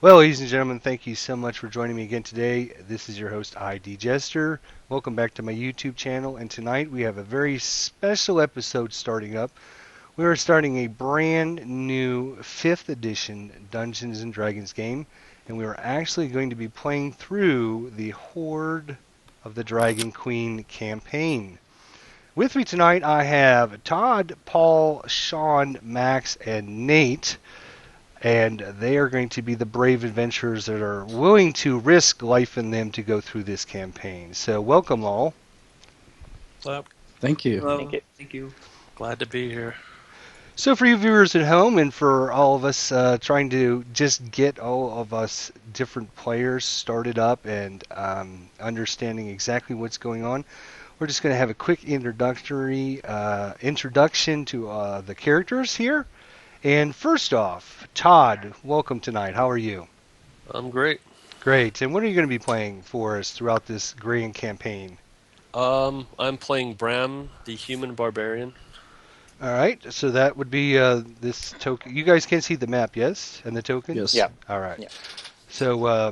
Well, ladies and gentlemen, thank you so much for joining me again today. This is your host, ID Jester. Welcome back to my YouTube channel. And tonight we have a very special episode starting up. We are starting a brand new 5th edition Dungeons and Dragons game. And we are actually going to be playing through the Hoard of the Dragon Queen campaign. With me tonight, I have Todd, Paul, Sean, Max, and Nate. And they are going to be the brave adventurers that are willing to risk life in them to go through this campaign. So, welcome all. Well, Thank you. hello. Thank you. Thank you. Glad to be here. So, for you viewers at home, and for all of us trying to just get all of us different players started up and understanding exactly what's going on, we're just going to have a quick introduction to the characters here. And first off, Todd, welcome tonight. How are you? I'm great. Great. And what are you going to be playing for us throughout this grand campaign? I'm playing Bram, the human barbarian. All right. So that would be this token. You guys can see the map, yes? And the tokens? Yes. Yeah. All right. Yeah. So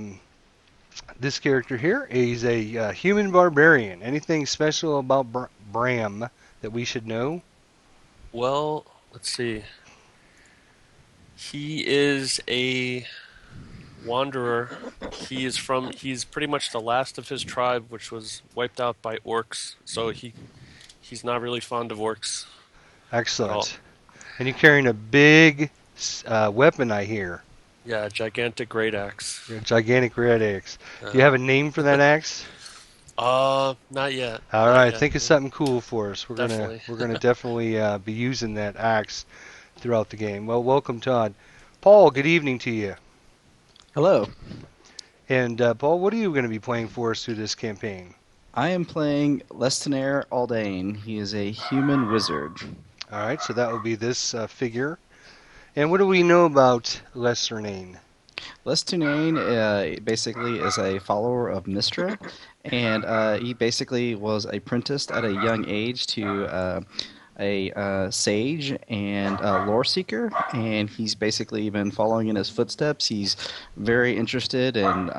this character here is a human barbarian. Anything special about Bram that we should know? Well, let's see. He is a wanderer. He's pretty much the last of his tribe, which was wiped out by orcs. So he's not really fond of orcs at all. Excellent. And you're carrying a big weapon, I hear. Yeah, gigantic great axe. A gigantic red axe. Do you have a name for that axe? Not yet. All Not right, yet. think of something cool for us. Definitely. We're gonna definitely be using that axe throughout the game. Well, welcome, Todd. Paul, good evening to you. Hello. And Paul, what are you going to be playing for us through this campaign? I am playing Lestinaire Aldane. He is a human wizard. All right, so that will be this figure. And what do we know about Lesternane? Lestinaire basically is a follower of Mistra, and he basically was apprenticed at a young age to a sage and a lore seeker, and he's basically been following in his footsteps. He's very interested in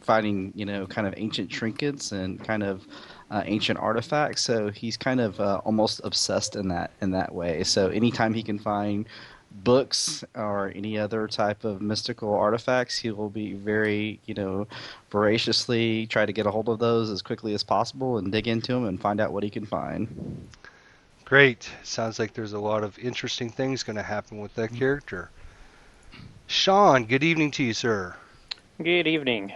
finding, kind of ancient trinkets and kind of ancient artifacts. So he's kind of almost obsessed in that way. So anytime he can find books or any other type of mystical artifacts, he will be very, voraciously try to get a hold of those as quickly as possible and dig into them and find out what he can find. Great. Sounds like there's a lot of interesting things going to happen with that character. Sean, good evening to you, sir. Good evening.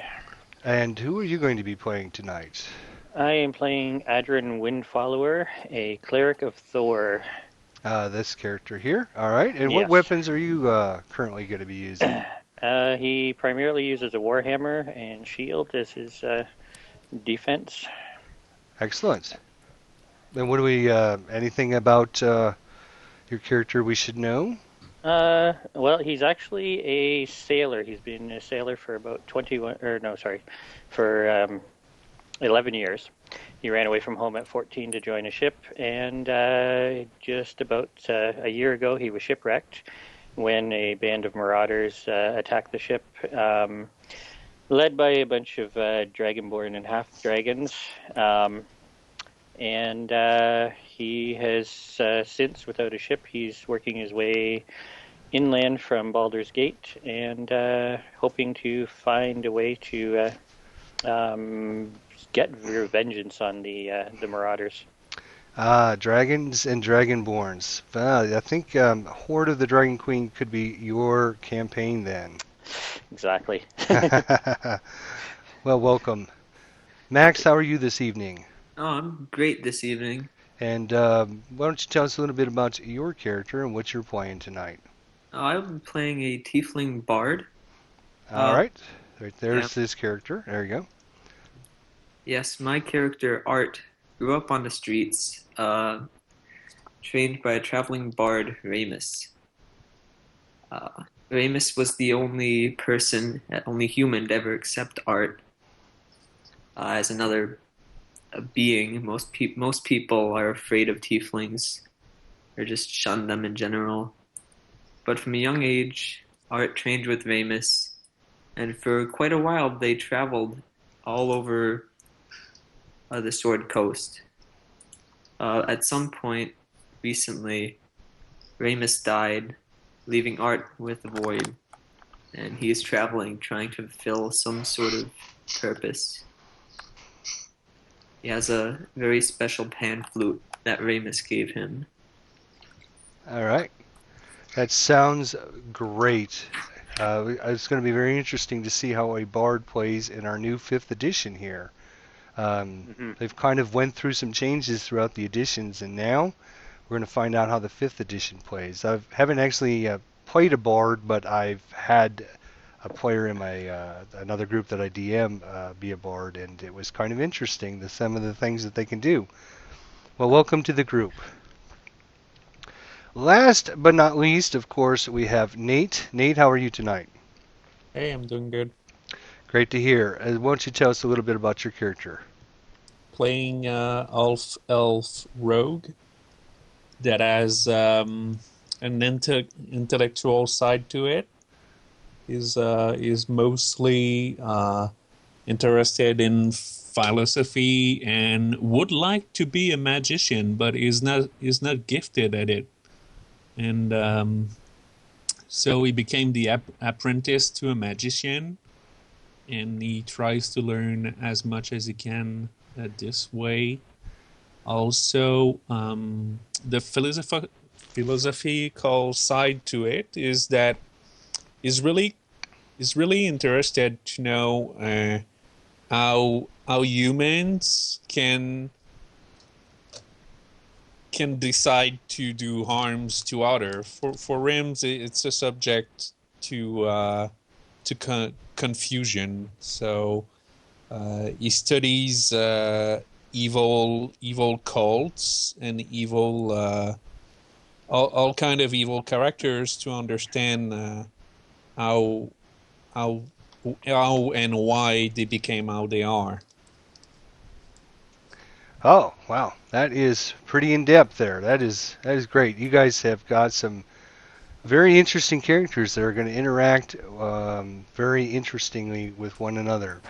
And who are you going to be playing tonight? I am playing Adrin Windfollower, a cleric of Thor. This character here. All right. And what Yes. weapons are you currently going to be using? He primarily uses a warhammer and shield as his defense. Excellent. And what do we, anything about your character we should know? Well, he's actually a sailor. He's been a sailor for about 11 years. He ran away from home at 14 to join a ship, and just about a year ago he was shipwrecked when a band of marauders attacked the ship, led by a bunch of dragonborn and half-dragons. And he has since, without a ship, he's working his way inland from Baldur's Gate and hoping to find a way to get vengeance on the marauders. Dragons and Dragonborns. I think Hoard of the Dragon Queen could be your campaign then. Exactly. Well, welcome. Max, how are you this evening? Oh, I'm great this evening. And why don't you tell us a little bit about your character and what you're playing tonight? I'm playing a tiefling bard. All right. Right there's Yeah. his character. There you go. Yes, my character Art grew up on the streets, trained by a traveling bard, Ramus. Ramus was the only only human to ever accept Art as another being. Most people are afraid of tieflings, or just shun them in general. But from a young age, Art trained with Ramus and for quite a while they traveled all over the Sword Coast. At some point recently, Ramus died, leaving Art with the void, and he is traveling, trying to fulfill some sort of purpose. He has a very special pan flute that Ramus gave him. All right. That sounds great. It's going to be very interesting to see how a bard plays in our new 5th edition here. They've kind of went through some changes throughout the editions, and now we're going to find out how the 5th edition plays. I haven't actually played a bard, but I've had a player in my another group that I DM be a bard, and it was kind of interesting, some of the things that they can do. Well, welcome to the group. Last but not least, of course, we have Nate. Nate, how are you tonight? Hey, I'm doing good. Great to hear. Why don't you tell us a little bit about your character? Playing elf rogue that has an intellectual side to it. Is mostly interested in philosophy and would like to be a magician, but is not gifted at it. And so he became the apprentice to a magician, and he tries to learn as much as he can this way. Also, the philosophical side to it is that is really interested to know how humans can decide to do harms to others. For him, it's a subject to confusion. So he studies evil cults and evil all kind of evil characters to understand how and why they became how they are. Oh, wow. That is pretty in-depth there. That is great. You guys have got some very interesting characters that are going to interact very interestingly with one another.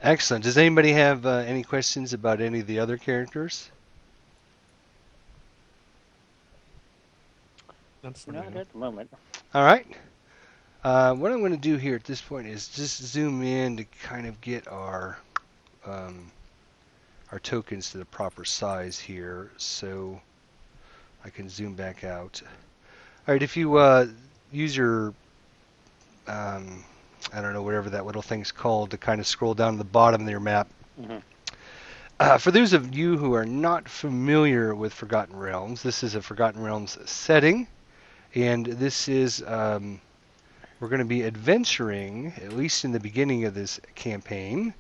Excellent. Does anybody have any questions about any of the other characters? Not at the moment. All right. What I'm going to do here at this point is just zoom in to kind of get our tokens to the proper size here, so I can zoom back out. All right, if you use your I don't know, whatever that little thing's called, to kind of scroll down to the bottom of your map. Mm-hmm. For those of you who are not familiar with Forgotten Realms, this is a Forgotten Realms setting, and this is we're going to be adventuring, at least in the beginning of this campaign,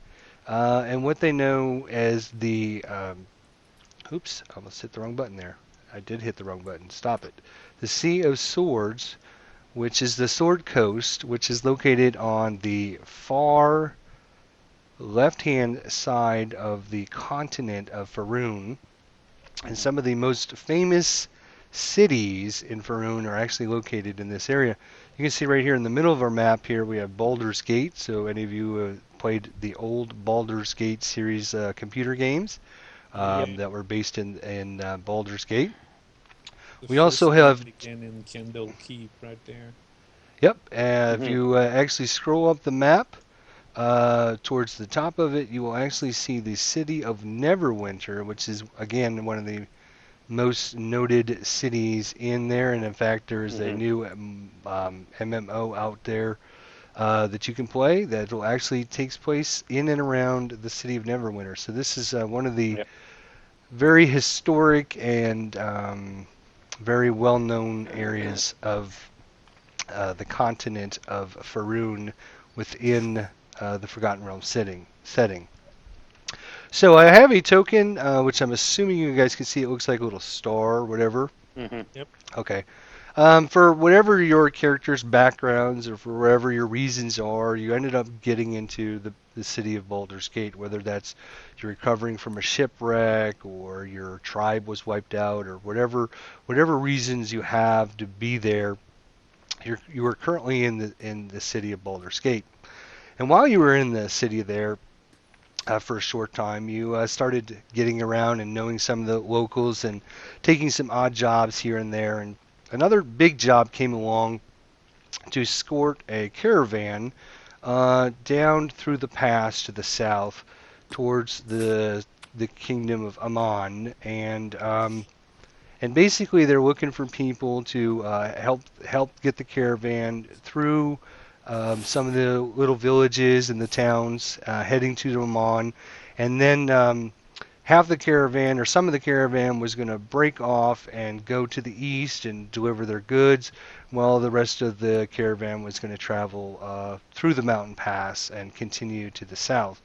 and what they know as the oops, I almost hit the wrong button there. I did hit the wrong button. Stop it. The Sea of Swords, which is the Sword Coast, which is located on the far left-hand side of the continent of Faerun. And some of the most famous cities in Faerun are actually located in this area. You can see right here in the middle of our map here we have Baldur's Gate. So any of you played the old Baldur's Gate series computer games that were based in Baldur's Gate. We also have in Kendall Keep right there. Yep, and if you actually scroll up the map towards the top of it, you will actually see the city of Neverwinter, which is again one of the most noted cities in there. And in fact, there is a new MMO out there that you can play that will actually takes place in and around the city of Neverwinter. So this is one of the very historic and very well-known areas of the continent of Faerun within the Forgotten Realms setting. So I have a token, which I'm assuming you guys can see. It looks like a little star or whatever. Yep. Okay. For whatever your character's backgrounds or for wherever your reasons are, you ended up getting into the city of Baldur's Gate, whether that's you're recovering from a shipwreck or your tribe was wiped out or whatever reasons you have to be there. You were currently in the city of Baldur's Gate, and while you were in the city there for a short time, you started getting around and knowing some of the locals and taking some odd jobs here and there. And another big job came along to escort a caravan down through the pass to the south towards the kingdom of Aman, and basically they're looking for people to help get the caravan through some of the little villages and the towns heading to Aman, and then half the caravan or some of the caravan was going to break off and go to the east and deliver their goods, while the rest of the caravan was going to travel through the mountain pass and continue to the south.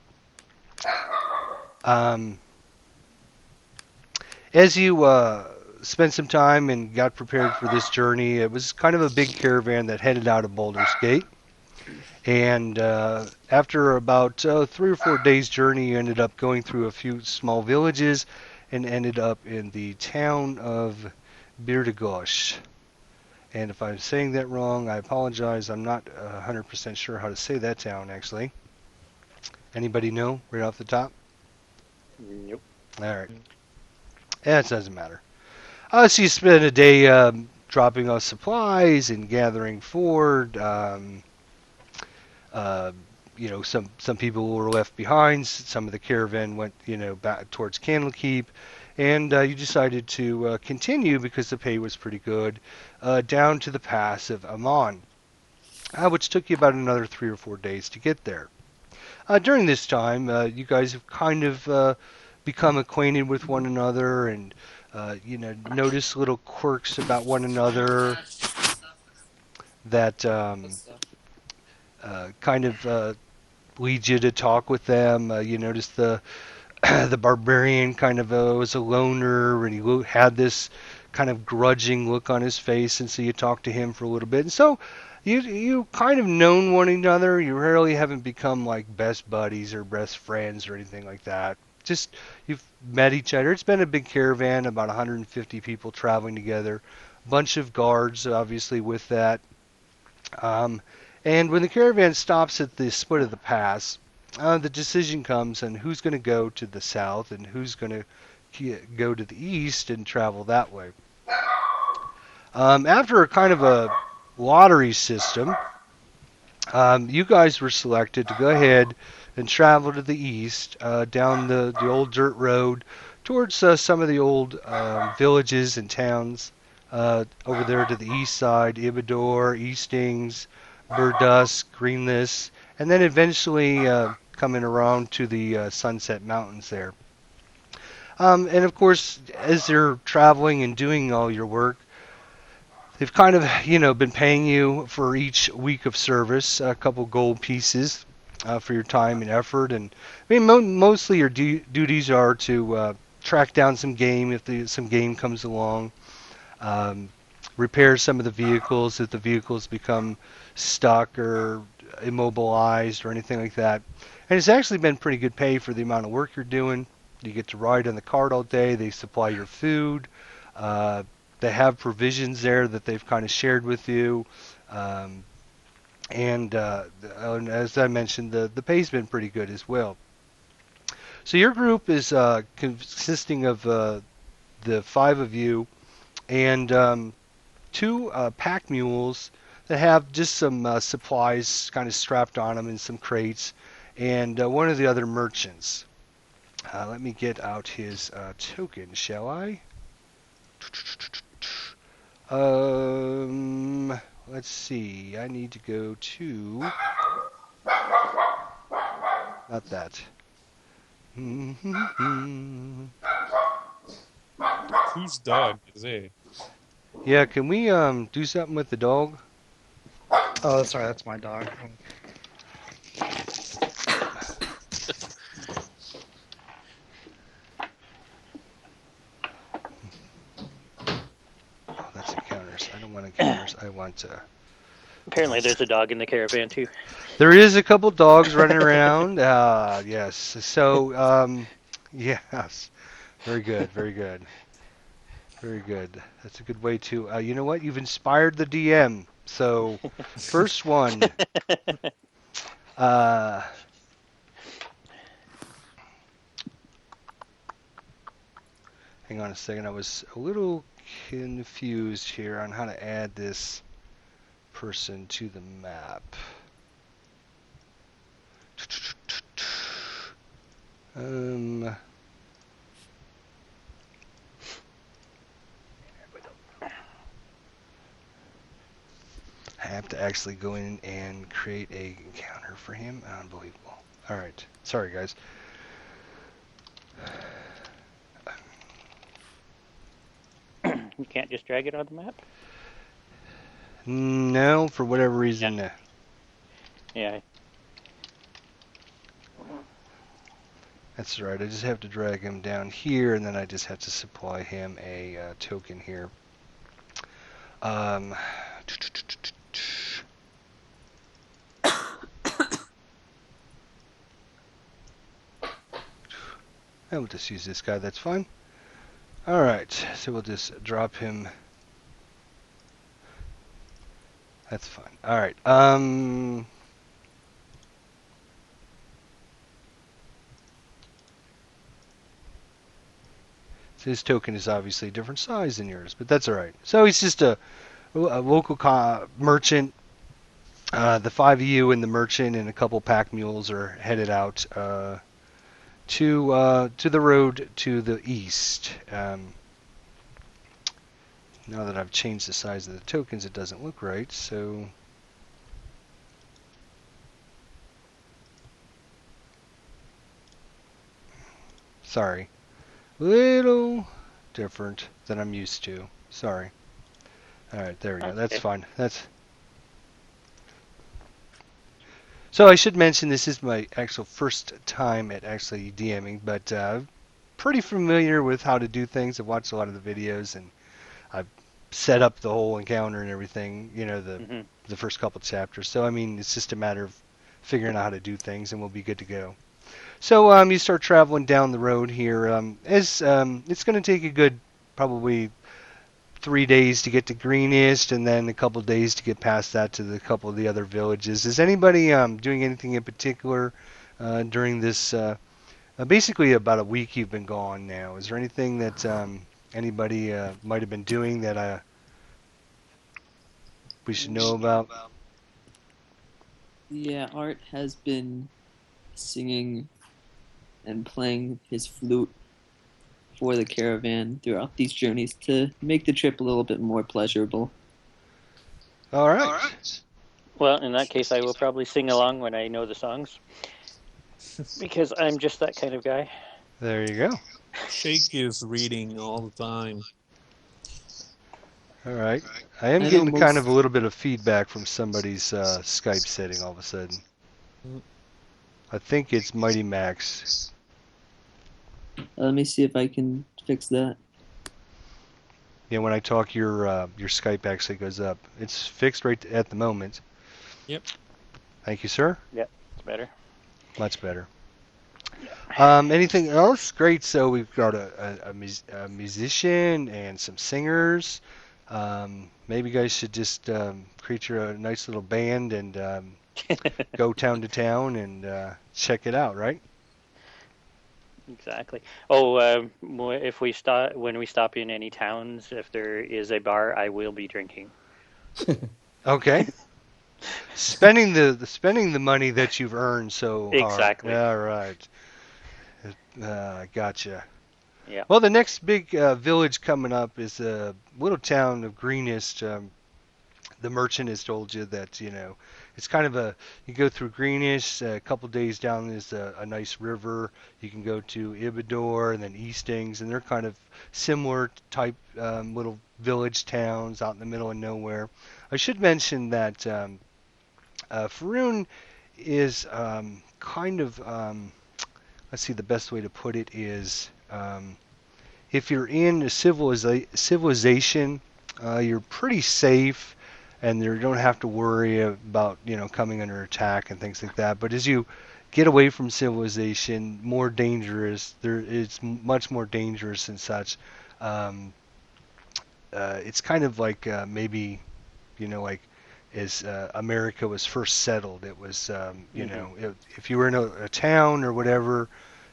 As you spent some time and got prepared for this journey, it was kind of a big caravan that headed out of Baldur's Gate. And after about 3 or 4 days' journey, you ended up going through a few small villages and ended up in the town of Birdagosh. And if I'm saying that wrong, I apologize. I'm not 100% sure how to say that town, actually. Anybody know right off the top? Nope. All right. Yeah, it doesn't matter. So you spend a day dropping off supplies and gathering forward. Some people were left behind. Some of the caravan went, back towards Candlekeep, and you decided to continue because the pay was pretty good down to the pass of Aman, which took you about another 3 or 4 days to get there. During this time, you guys have kind of become acquainted with one another, and notice little quirks about one another that kind of leads you to talk with them. You notice the the barbarian kind of was a loner, and he had this kind of grudging look on his face, and so you talked to him for a little bit, and so you kind of known one another. You rarely haven't become like best buddies or best friends or anything like that. Just you've met each other. It's been a big caravan, about 150 people traveling together. Bunch of guards, obviously, with that. And when the caravan stops at the split of the pass, the decision comes on who's going to go to the south and who's going to go to the east and travel that way. After a kind of a lottery system, you guys were selected to go ahead and travel to the east down the old dirt road towards some of the old villages and towns over there to the east side, Ibador, Eastings, Burdusk, Greenless, and then eventually coming around to the Sunset Mountains there. And of course, as you're traveling and doing all your work, they've kind of, been paying you for each week of service a couple gold pieces for your time and effort. And I mean, mostly your duties are to track down some game if some game comes along, repair some of the vehicles if the vehicles become stuck or immobilized or anything like that. And it's actually been pretty good pay for the amount of work you're doing. You get to ride on the cart all day. They supply your food. They have provisions there that they've kind of shared with you. And as I mentioned, the pay's been pretty good as well. So your group is consisting of the 5 of you and 2 pack mules that have just some supplies kind of strapped on them in some crates, and one of the other merchants. Let me get out his token, shall I? Let's see. I need to go to... Not that. Whose dog is it? Yeah, can we do something with the dog? Oh, sorry, that's my dog. Oh, that's encounters. I don't want encounters. I want Apparently, there's a dog in the caravan too. There is a couple dogs running around. Yes. So, yes. Very good. Very good. Very good. That's a good way to. You know what? You've inspired the DM. So, first one. Uh, hang on a second. I was a little confused here on how to add this person to the map. I have to actually go in and create a encounter for him. Unbelievable. All right. Sorry, guys. You can't just drag it on the map? No, for whatever reason. Yeah. Yeah. That's right. I just have to drag him down here, and then I just have to supply him a token here. We'll just use this guy. That's fine. All right. So we'll just drop him. That's fine. All right. So his token is obviously a different size than yours, but that's all right. So he's just a local merchant. The five of you and the merchant and a couple pack mules are headed out to the road to the east. Now that I've changed the size of the tokens, it doesn't look right. So sorry. Little different than I'm used to. Sorry. All right, there we go. That's fine. So I should mention this is my actual first time at actually DMing, but pretty familiar with how to do things. I've watched a lot of the videos and I've set up the whole encounter and everything. You know, the first couple chapters. So I mean, it's just a matter of figuring out how to do things, and we'll be good to go. So you start traveling down the road here. It's going to take a good probably 3 days to get to Greenest, and then a couple days to get past that to the couple of the other villages. Is anybody doing anything in particular during this? Basically, about a week you've been gone now. Is there anything that anybody might have been doing that we should know about? Yeah, Art has been singing and playing his flute for the caravan throughout these journeys to make the trip a little bit more pleasurable. All right. Well, in that case, I will probably sing along when I know the songs, because I'm just that kind of guy. There you go. Shake is reading all the time. All right. I am getting kind of a little bit of feedback from somebody's Skype setting all of a sudden. I think it's Mighty Max. Let me see if I can fix that. Yeah, when I talk, your Skype actually goes up. It's fixed right at the moment. Yep. Thank you, sir. Yep, it's better. Much better. Anything else? Great. So we've got a musician and some singers. Maybe you guys should just create a nice little band and go town to town and check it out, right? Exactly. Oh, if we stop when we stop in any towns, if there is a bar, I will be drinking. Okay. Spending the money that you've earned so hard. Exactly. All right. Gotcha. Yeah. Well, the next big village coming up is a little town of Greenest. The merchant has told you that, it's kind of you go through Greenest, a couple days down is a nice river. You can go to Ibidor and then Eastings, and they're kind of similar type little village towns out in the middle of nowhere. I should mention that Faroon is kind of, let's see, the best way to put it is, if you're in a civilization, you're pretty safe, and you don't have to worry about coming under attack and things like that. But as you get away from civilization, more dangerous. It's much more dangerous and such. It's kind of like maybe like as America was first settled. It was, you Mhm. know, if you were in a town or whatever,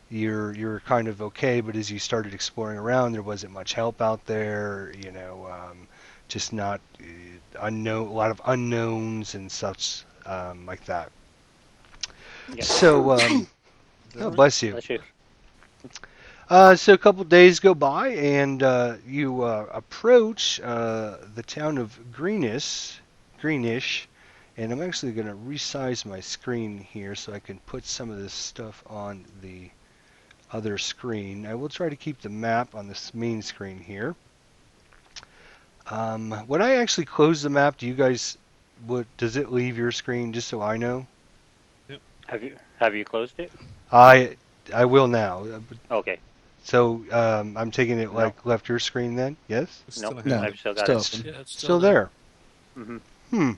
you're kind of okay. But as you started exploring around, there wasn't much help out there. You know, just not unknown, a lot of unknowns and such like that. Yeah. So, oh, bless you. Bless you. So a couple days go by, and you approach the town of Greenish, and I'm actually going to resize my screen here so I can put some of this stuff on the other screen. I will try to keep the map on this main screen here. When I actually close the map, does it leave your screen just so I know? Have you closed it? I will now. Okay. So I'm taking it No. like left your screen then? Yes? Still Nope. No, I've still got still it. open. Yeah, it's Still there. Hmm Hmm.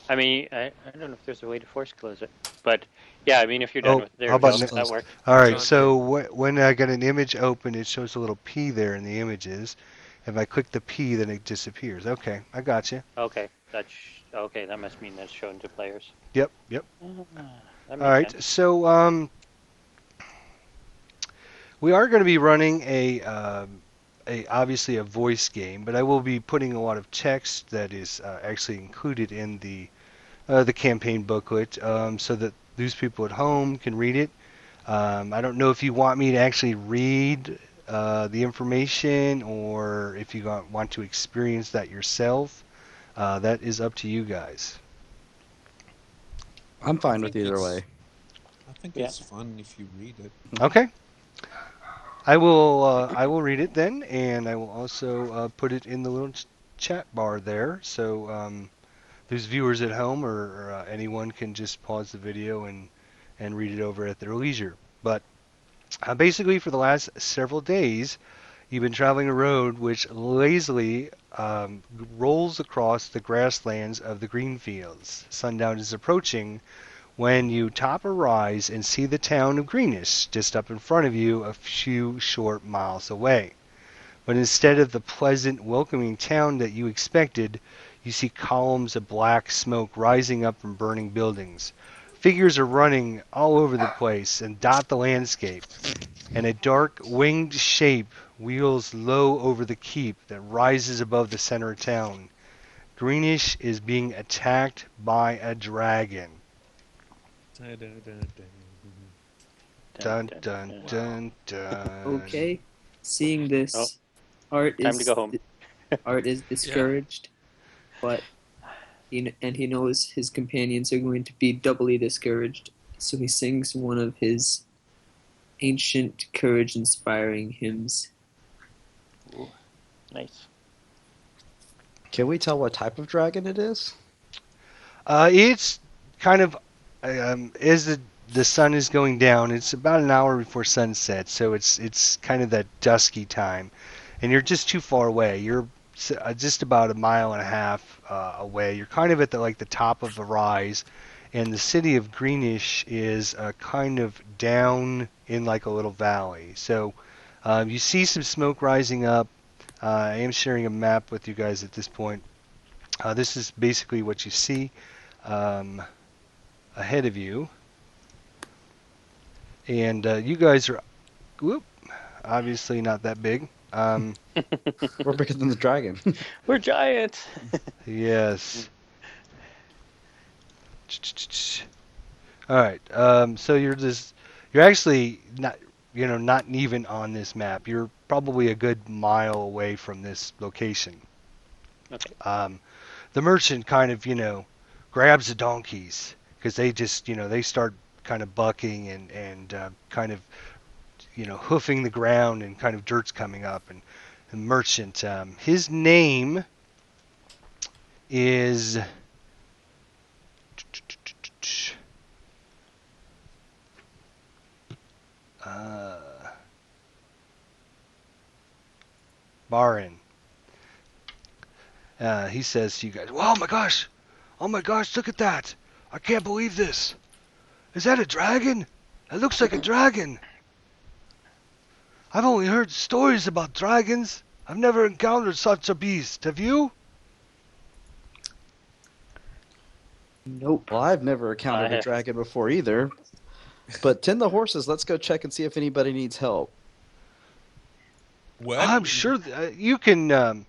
I mean, I don't know if there's a way to force close it, but yeah, I mean, if you're Oh, done with there how we go. about That works. All right. It's So when I get an image open, it shows a little P there in the images. If I click the P, then it disappears. Okay, I got you. Okay, okay. That must mean that's shown to players. Yep. Yep. That All right. makes sense. So we are going to be running a obviously a voice game, but I will be putting a lot of text that is actually included in the campaign booklet, so that those people at home can read it. I don't know if you want me to actually read the information or if you want to experience that yourself. That is up to you guys. I'm fine with think either it's- way. I think Yeah. it's fun if you read it. Okay. I will read it then, and I will also put it in the little chat bar there, so those viewers at home or anyone can just pause the video and read it over at their leisure. But basically, for the last several days, you've been traveling a road which lazily rolls across the grasslands of the green fields. Sundown is approaching when you top a rise and see the town of Greenish just up in front of you a few short miles away. But instead of the pleasant, welcoming town that you expected, you see columns of black smoke rising up from burning buildings. Figures are running all over the place and dot the landscape, and a dark, winged shape wheels low over the keep that rises above the center of town. Greenish is being attacked by a dragon. Dun dun dun dun. Okay. Seeing this, Oh, Art time is to go home. Art is discouraged, but he knows his companions are going to be doubly discouraged. So he sings one of his ancient courage-inspiring hymns. Nice. Can we tell what type of dragon it is? It's kind of as the sun is going down. It's about an hour before sunset, so it's kind of that dusky time, and you're just too far away. You're just about a mile and a half away. You're kind of at the top of the rise, and the city of Greenish is kind of down in like a little valley. So you see some smoke rising up. I am sharing a map with you guys at this point. This is basically what you see ahead of you. And you guys are, obviously not that big. We're bigger than the dragon. We're giants. Yes. All right. So you're actually not even on this map. You're probably a good mile away from this location. Okay. The merchant kind of, grabs the donkeys because they just, they start kind of bucking and kind of, hoofing the ground and kind of dirt's coming up. And the merchant, his name is Barin. He says to you guys, "Oh my gosh, look at that! I can't believe this. Is that a dragon? It looks like a dragon. I've only heard stories about dragons. I've never encountered such a beast. Have you?" Nope. Well, I've never encountered a dragon before either. But tend the horses. Let's go check and see if anybody needs help. Well, I'm sure you can.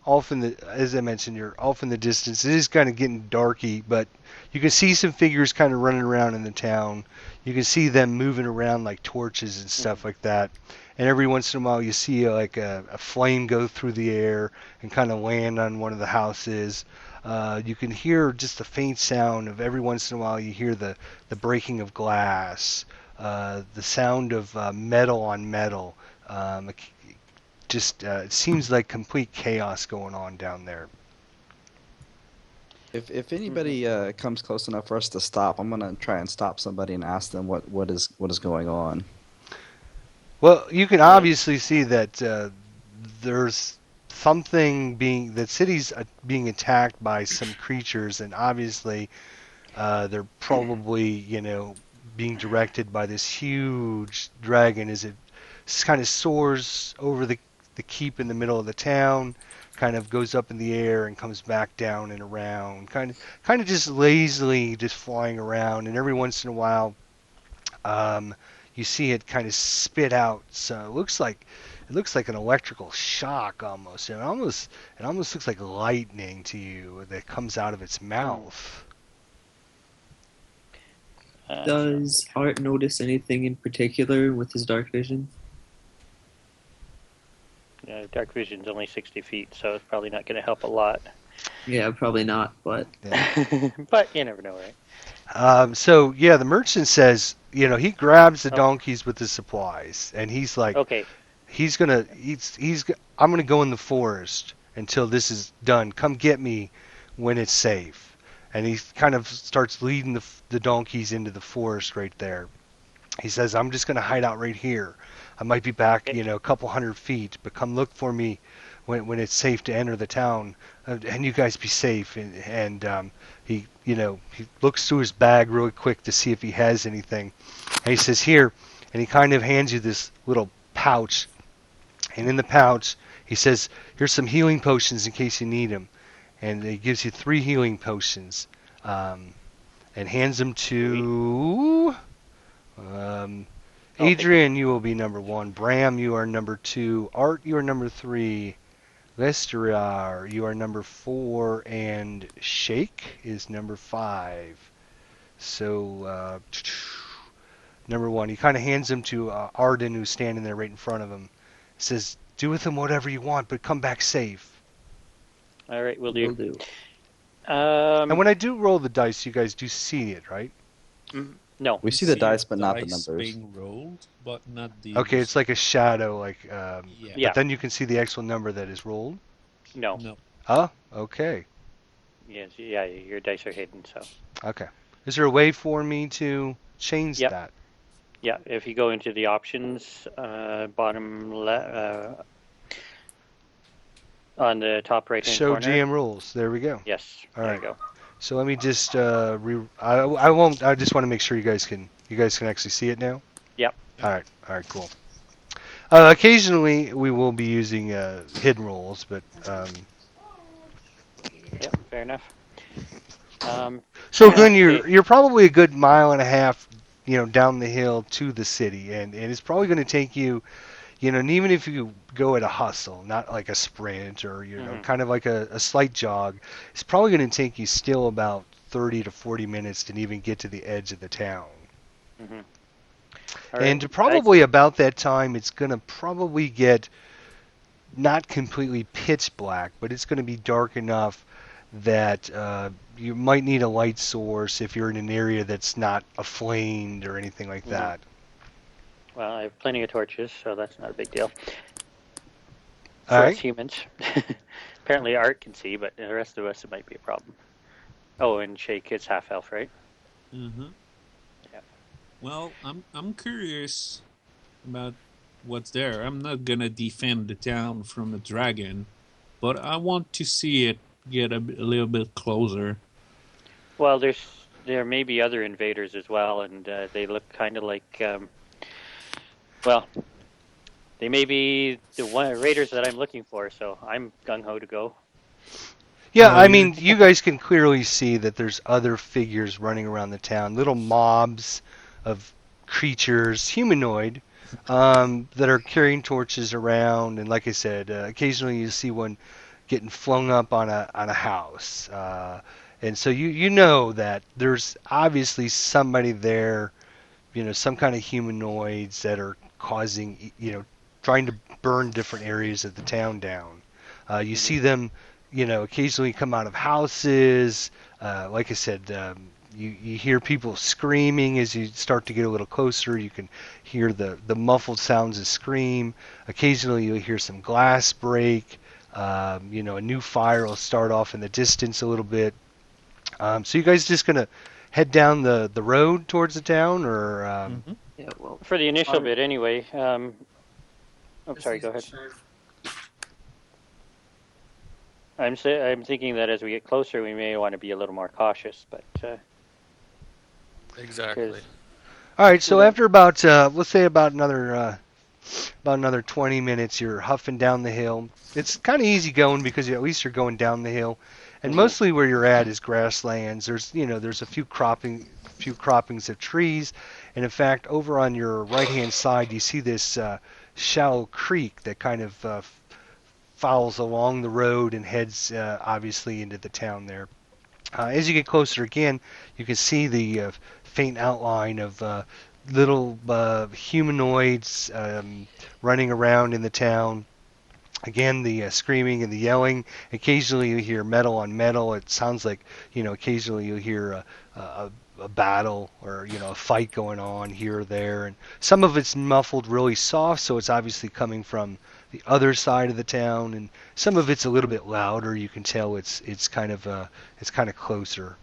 Off in the, as I mentioned, you're off in the distance. It is kind of getting darky, but you can see some figures kind of running around in the town. You can see them moving around like torches and stuff like that. And every once in a while, you see like a flame go through the air and kind of land on one of the houses. You can hear just the faint sound of every once in a while. You hear the breaking of glass, the sound of metal on metal. It seems like complete chaos going on down there. If anybody comes close enough for us to stop, I'm gonna try and stop somebody and ask them what is going on. Well, you can obviously see that there's something the city's being attacked by some creatures, and obviously they're probably being directed by this huge dragon as it kind of soars over the keep in the middle of the town, kind of goes up in the air and comes back down and around, kind of just lazily just flying around, and every once in a while you see it kind of spit out. So it looks like an electrical shock almost. It almost looks like lightning to you that comes out of its mouth. Does Art notice anything in particular with his dark vision? Dark vision's only 60 feet, so it's probably not going to help a lot. Yeah, probably not, but... Yeah. But you never know, right? So yeah, the merchant says, he grabs the donkeys with the supplies, and he's like, Okay. I'm gonna go in the forest until this is done. Come get me when it's safe. And he kind of starts leading the donkeys into the forest right there. He says, I'm just gonna hide out right here. I might be back, a couple 100 feet, but come look for me when it's safe to enter the town, and you guys be safe. And he looks through his bag really quick to see if he has anything, and he says, here, and he kind of hands you this little pouch, and in the pouch he says, here's some healing potions in case you need them, and he gives you 3 healing potions, and hands them to Adrian. You will be number 1. Bram, you are number 2. Art, you are number 3. Lesterar, you are number 4, and Shake is number 5. So, number 1, he kind of hands them to Arden, who's standing there right in front of him. Says, do with them whatever you want, but come back safe. All right, we'll do. Will do. And when I do roll the dice, you guys do see it, right? No. We see the dice, but not the dice numbers. being rolled, but not the... Okay, it's like a shadow, Yeah. but then you can see the actual number that is rolled. No. No. Oh, okay. Yes, yeah, your dice are hidden, so. Okay. Is there a way for me to change Yep. that? Yeah, if you go into the options, bottom left, on the top right-hand Show corner. GM rules. There we go. Yes, All there right. you go. So let me just I won't. I just want to make sure you guys can actually see it now. Yep. All right, cool. Occasionally we will be using hidden roles, but Yep, fair enough. so Glenn, you're probably a good mile and a half, down the hill to the city, and it's probably going to take you, and even if you go at a hustle, not like a sprint or kind of like a slight jog, it's probably going to take you still about 30 to 40 minutes to even get to the edge of the town. Mm-hmm. And probably about that time, it's going to probably get not completely pitch black, but it's going to be dark enough that you might need a light source if you're in an area that's not aflamed or anything like that. Well, I have plenty of torches, so that's not a big deal. For All us right. humans. Apparently Art can see, but the rest of us, it might be a problem. Oh, and Shake is half-elf, right? Mm-hmm. Yeah. Well, I'm curious about what's there. I'm not gonna defend the town from a dragon, but I want to see it get a little bit closer. Well, there may be other invaders as well, and they look kind of like, they may be the raiders that I'm looking for, so I'm gung-ho to go. Yeah, I mean, you guys can clearly see that there's other figures running around the town, little mobs of creatures, humanoid, that are carrying torches around. And like I said, occasionally you see one getting flung up on a house. And so you know that there's obviously somebody there, some kind of humanoids that are causing, trying to burn different areas of the town down. You see them, occasionally come out of houses. Like I said, you hear people screaming as you start to get a little closer. You can hear the muffled sounds of scream. Occasionally you'll hear some glass break. A new fire will start off in the distance a little bit. So you guys just gonna head down the road towards the town, or? Yeah, well, For the initial bit, anyway. Sorry, go ahead. I'm thinking that as we get closer, we may want to be a little more cautious, but Exactly. All right. So after about let's say about another 20 minutes, you're huffing down the hill. It's kind of easy going because at least you're going down the hill, and mostly where you're at is grasslands. There's a few croppings of trees, and in fact, over on your right-hand side, you see this shallow creek that kind of follows along the road and heads obviously into the town there. As you get closer again, you can see the faint outline of little humanoids running around in the town. Again, the screaming and the yelling. Occasionally you hear metal on metal. It sounds like, occasionally you hear a battle or, a fight going on here or there. And some of it's muffled really soft, so it's obviously coming from the other side of the town. And some of it's a little bit louder. You can tell it's kind of closer.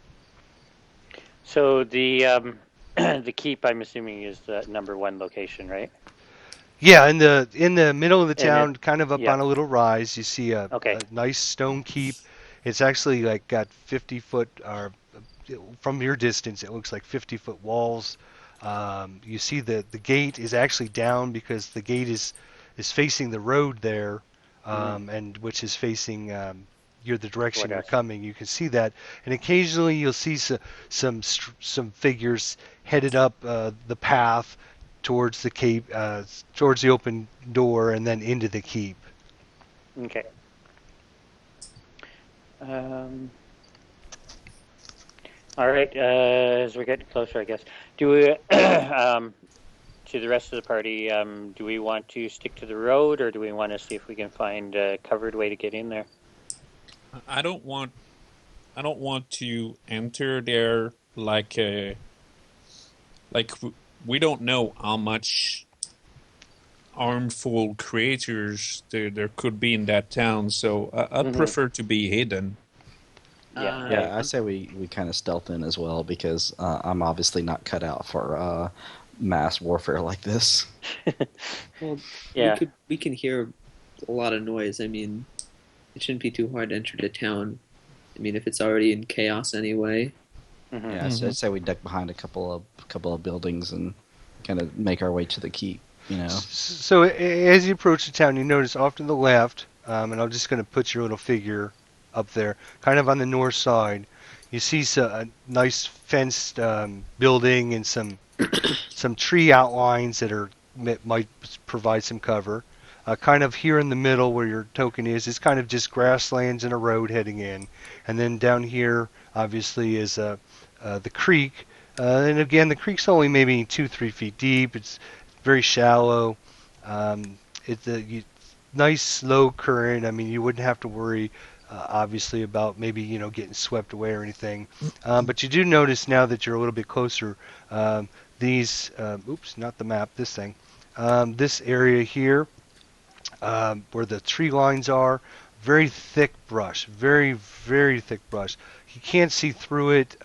so the the keep, I'm assuming, is the number one location, right? Yeah, in the middle of the And town, kind of up yeah. on a little rise, you see a nice stone keep. It's actually like got 50-foot, or from your distance, it looks like 50-foot walls. You see the gate is actually down because the gate is facing the road there, and which is facing the direction you're coming. You can see that, and occasionally you'll see some figures headed up the path towards the keep, towards the open door, and then into the keep. Okay. All right. As we're getting closer, I guess, do we to the rest of the party? Do we want to stick to the road, or do we want to see if we can find a covered way to get in there? I don't want to enter there like we don't know how much harmful creatures there could be in that town, so I prefer to be hidden. Yeah, I say we kind of stealth in as well because I'm obviously not cut out for mass warfare like this. Well, Yeah. we can hear a lot of noise. I mean, it shouldn't be too hard to enter the town. I mean, if it's already in chaos anyway. Yeah, so I'd say we duck behind a couple of buildings and kind of make our way to the keep. So as you approach the town, you notice off to the left, and I'm just going to put your little figure up there, kind of on the north side. You see a nice fenced building and some tree outlines that might provide some cover. Kind of here in the middle where your token is kind of just grasslands and a road heading in. And then down here, obviously, is the creek. And again, the creek's only maybe 2-3 feet deep. It's very shallow. It's a nice slow current. I mean, you wouldn't have to worry, obviously, about maybe getting swept away or anything. But you do notice now that you're a little bit closer. These, oops, not the map. This thing. This area here, where the tree lines are, very thick brush, very, very thick brush. You can't see through it.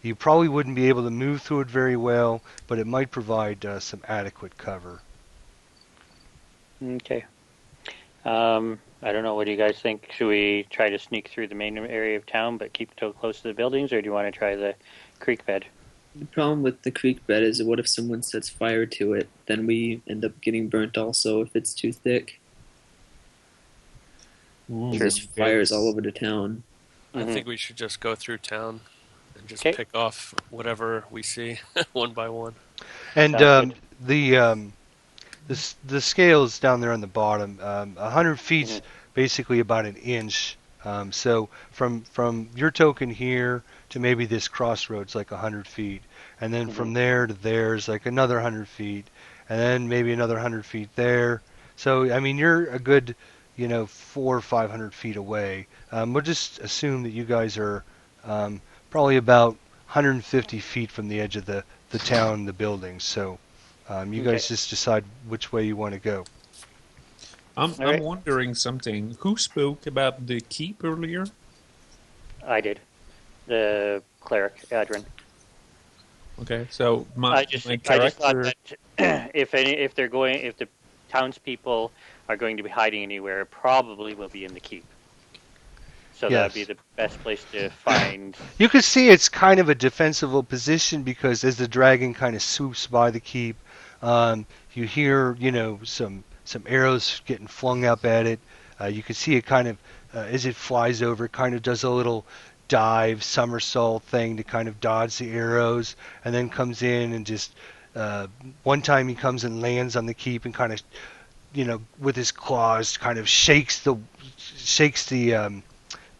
You probably wouldn't be able to move through it very well, but it might provide some adequate cover. Okay. I don't know. What do you guys think? Should we try to sneak through the main area of town but keep close to the buildings, or do you want to try the creek bed? The problem with the creek bed is, what if someone sets fire to it? Then we end up getting burnt also if it's too thick. There's fires all over the town. I think we should just go through town and just Okay. pick off whatever we see one by one. And Sounds the scales down there on the bottom, 100 feet's Mhm. basically about an inch. So from your token here to maybe this crossroads, like 100 feet, and then from there to there's like another 100 feet, and then maybe another 100 feet there. So I mean, you're a good, 400 or 500 feet away. We'll just assume that you guys are probably about 150 feet from the edge of the town, the buildings. So you Okay. guys just decide which way you want to go. I'm right. wondering something. Who spoke about the keep earlier? I did. The cleric, Adrin. Okay, so I my just thought character. that if the townspeople are going to be hiding anywhere, it probably will be in the keep. So that would be Yes. the best place to find. You can see it's kind of a defensible position because as the dragon kind of swoops by the keep, you hear some arrows getting flung up at it. You can see it kind of as it flies over, it kind of does a little dive somersault thing to kind of dodge the arrows, and then comes in and just one time he comes and lands on the keep and kind of with his claws kind of shakes the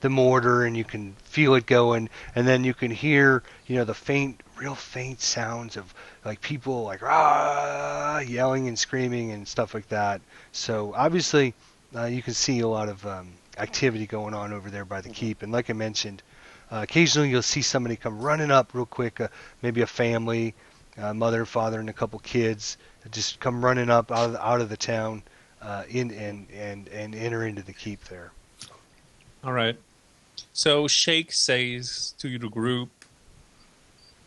mortar, and you can feel it going, and then you can hear the real faint sounds of like people like rah, yelling and screaming and stuff like that. So obviously you can see a lot of activity going on over there by the keep, and like I mentioned, occasionally you'll see somebody come running up real quick, maybe a family, mother, father, and a couple kids just come running up out of the town in and enter into the keep there. All right. So Shake says to the group,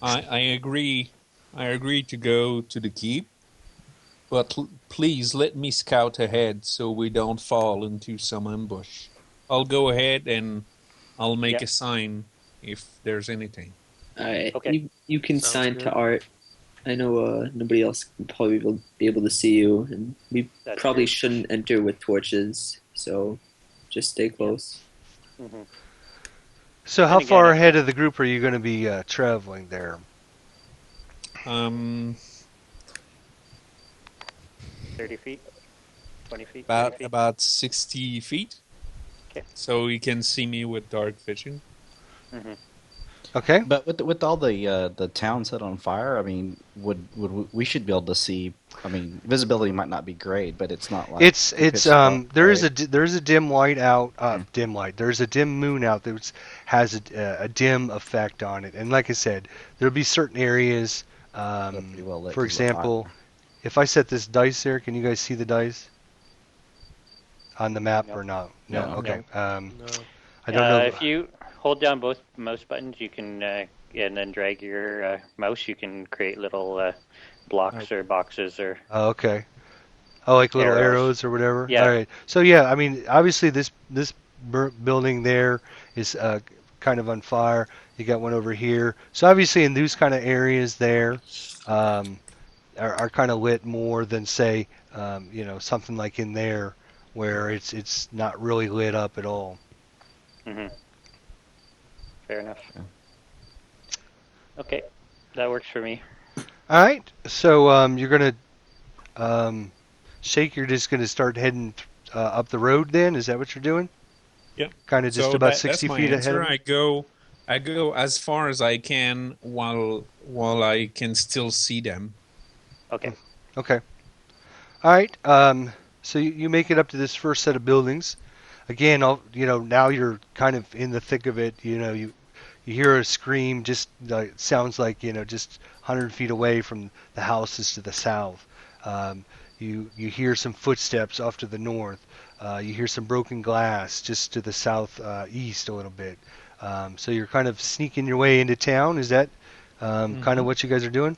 I agree. I agree to go to the keep, but please let me scout ahead so we don't fall into some ambush. I'll go ahead and I'll make Yeah. a sign if there's anything. Alright, Okay. you can Sounds sign to good. Art. I know nobody else can probably be able to see you, and we That's probably true. shouldn't enter with torches, so just stay close. Mm-hmm. So how And again, far if ahead of the group are you going to be traveling there? 30 feet, 20 feet, 30 About feet. about 60 feet. Okay. So you can see me with dark vision. Mm-hmm. Okay. But with all the town set on fire, I mean, we should be able to see? I mean, visibility might not be great, but it's not like It's pitch dark, there is right? there is a dim light out, dim light. There's a dim moon out that has a dim effect on it, and like I said, there'll be certain areas. They're pretty well lit For 'cause of the example, fire. if I set this dice there, can you guys see the dice on the map No. or not? No. Okay. No. I don't know. If you hold down both mouse buttons, you can, and then drag your mouse, you can create little blocks or boxes or Oh, okay. Oh, like little arrows. arrows or whatever. Yeah. All right. So yeah, I mean, obviously this building there is kind of on fire. You got one over here. So obviously in those kind of areas there um, are kind of lit more than say something like in there where it's not really lit up at all. Mm-hmm. Fair enough. Okay, that works for me. All right. So you're gonna Shake. You're just gonna start heading up the road. Then is that what you're doing? Yep. Kind of just So about that's 60 my feet ahead. answer. Of I go as far as I can while I can still see them. Okay. Okay. All right. So you make it up to this first set of buildings. Again, now you're kind of in the thick of it. You hear a scream. Just it sounds like just 100 feet away from the houses to the south. You hear some footsteps off to the north. You hear some broken glass just to the south east a little bit. So you're kind of sneaking your way into town. Is that kind of what you guys are doing?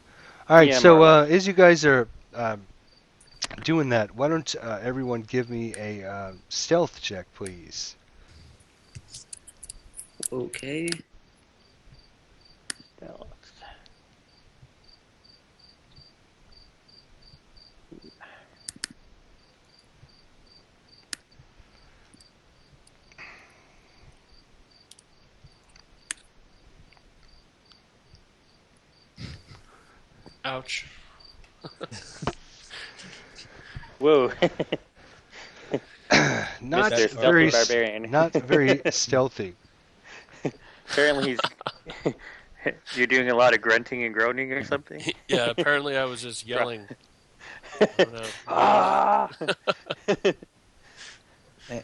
All right. Yeah, So more or less. as you guys are doing that, why don't everyone give me a stealth check, please? Okay. Ouch. Whoa. Not Mr. Stealthy very, Barbarian. not very stealthy. Apparently he's... You're doing a lot of grunting and groaning or something? Yeah, apparently I was just yelling. I don't know. Ah!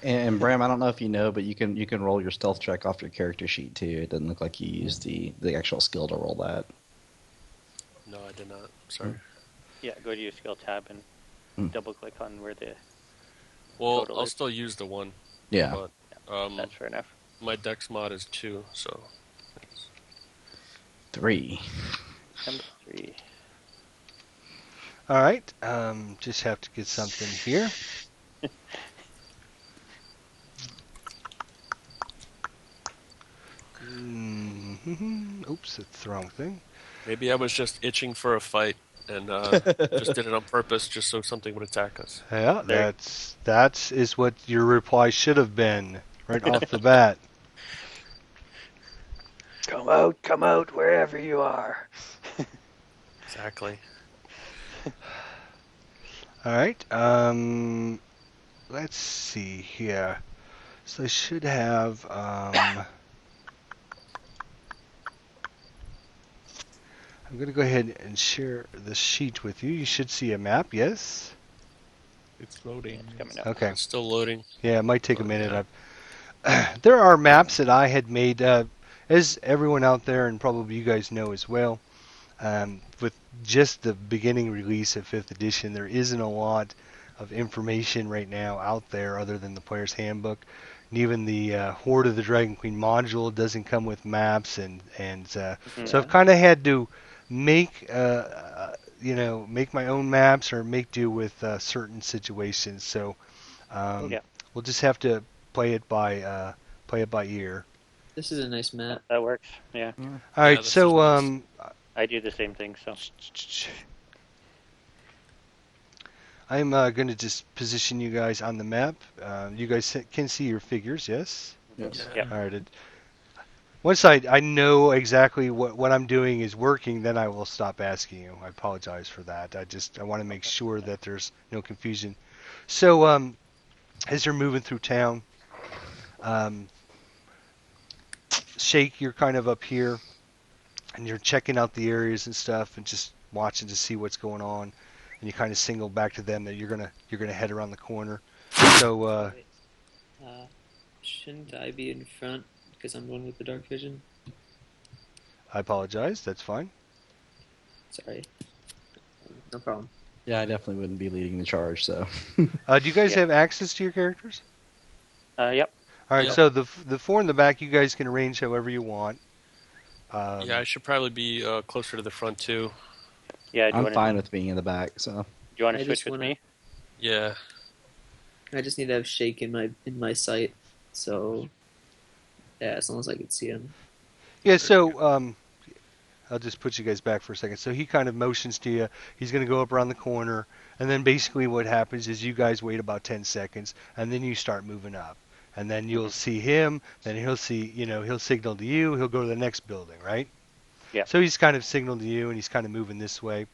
And Bram, I don't know if you know, but you can roll your stealth check off your character sheet too. It doesn't look like you used the actual skill to roll that. No, I did not. Sorry. Yeah, go to your skill tab and double click on where the... Well, Total I'll is- still use the 1. Yeah. But That's fair enough. my dex mod is 2, so 3. Number 3. All right. Just have to get something here. Oops, that's the wrong thing. maybe I was just itching for a fight and just did it on purpose just so something would attack us. Yeah, There. that is what your reply should have been right off the bat. Come out, wherever you are. Exactly. All right. Let's see here. So I should have. I'm going to go ahead and share the sheet with you. You should see a map. Yes. It's loading. It's coming up. Okay. It's still loading. Yeah, it might take a Oh, minute. yeah. There are maps that I had made, as everyone out there and probably you guys know as well. With just the beginning release of 5th edition, there isn't a lot of information right now out there other than the player's handbook. And even the Hoard of the Dragon Queen module doesn't come with maps, and so I've kind of had to make make my own maps or make do with certain situations. So we'll just have to play it by ear. This is a nice map. That works, yeah. All right, this so is nice. I do the same thing, so... I'm going to just position you guys on the map. You guys can see your figures, yes? Yes. Yeah. All right. Once I know exactly what I'm doing is working, then I will stop asking you. I apologize for that. I want to make sure that there's no confusion. So as you're moving through town, Shake, you're kind of up here, and you're checking out the areas and stuff, and just watching to see what's going on. And you kind of signal back to them that you're gonna head around the corner. So Shouldn't I be in front because I'm one with the dark vision? I apologize. That's fine. Sorry. No problem. Yeah, I definitely wouldn't be leading the charge. So. Do you guys Yeah. have access to your characters? Yep. All right. Yep. So the 4 in the back, you guys can arrange however you want. Yeah, I should probably be closer to the front too. Yeah, do you I'm want fine with being in the back. So. Do you want I to just switch with wanna- me? Yeah. I just need to have Shake in my sight. So yeah, as long as I can see him. Yeah. So I'll just put you guys back for a second. So he kind of motions to you. He's going to go up around the corner, and then basically what happens is you guys wait about 10 seconds, and then you start moving up. And then you'll see him, then he'll signal to you, he'll go to the next building, right? Yeah. So he's kind of signaled to you, and he's kind of moving this way.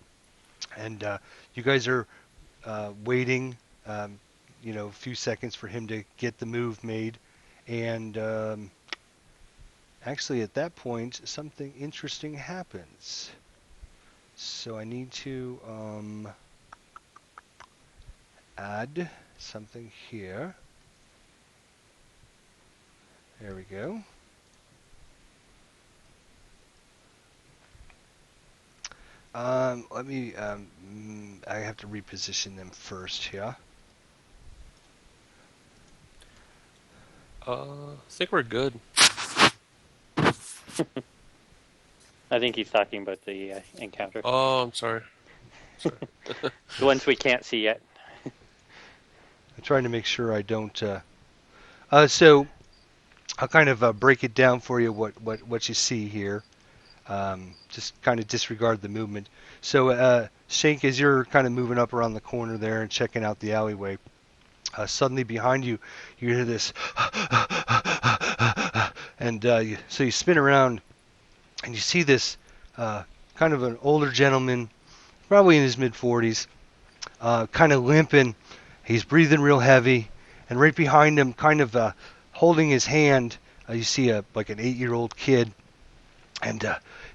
And you guys are waiting, a few seconds for him to get the move made. And actually, at that point, something interesting happens. So I need to add something here. There we go. Let me, I have to reposition them first here. I think we're good. I think he's talking about the encounter. Oh, I'm sorry. The ones we can't see yet. I'm trying to make sure I don't, so I'll kind of break it down for you what you see here. Just kind of disregard the movement. So, Shank, as you're kind of moving up around the corner there and checking out the alleyway, suddenly behind you, you hear this, and so you spin around, and you see this kind of an older gentleman probably in his mid-40s, kind of limping. He's breathing real heavy, and right behind him, kind of holding his hand, you see like an 8-year-old kid, and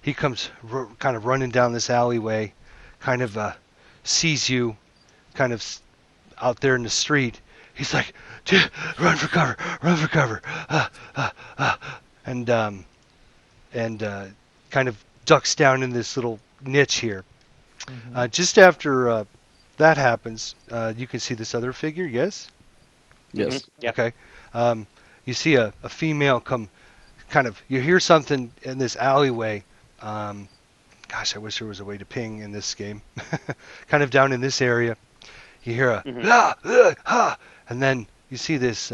he comes kind of running down this alleyway, kind of sees you, kind of out there in the street. He's like, "Run for cover! Run for cover!" And kind of ducks down in this little niche here. Just after that happens, you can see this other figure. Yes. Yes. Yep. Okay. You see a female come. Kind of, you hear something in this alleyway. Gosh, I wish there was a way to ping in this game. Kind of down in this area, you hear a ha, and then you see this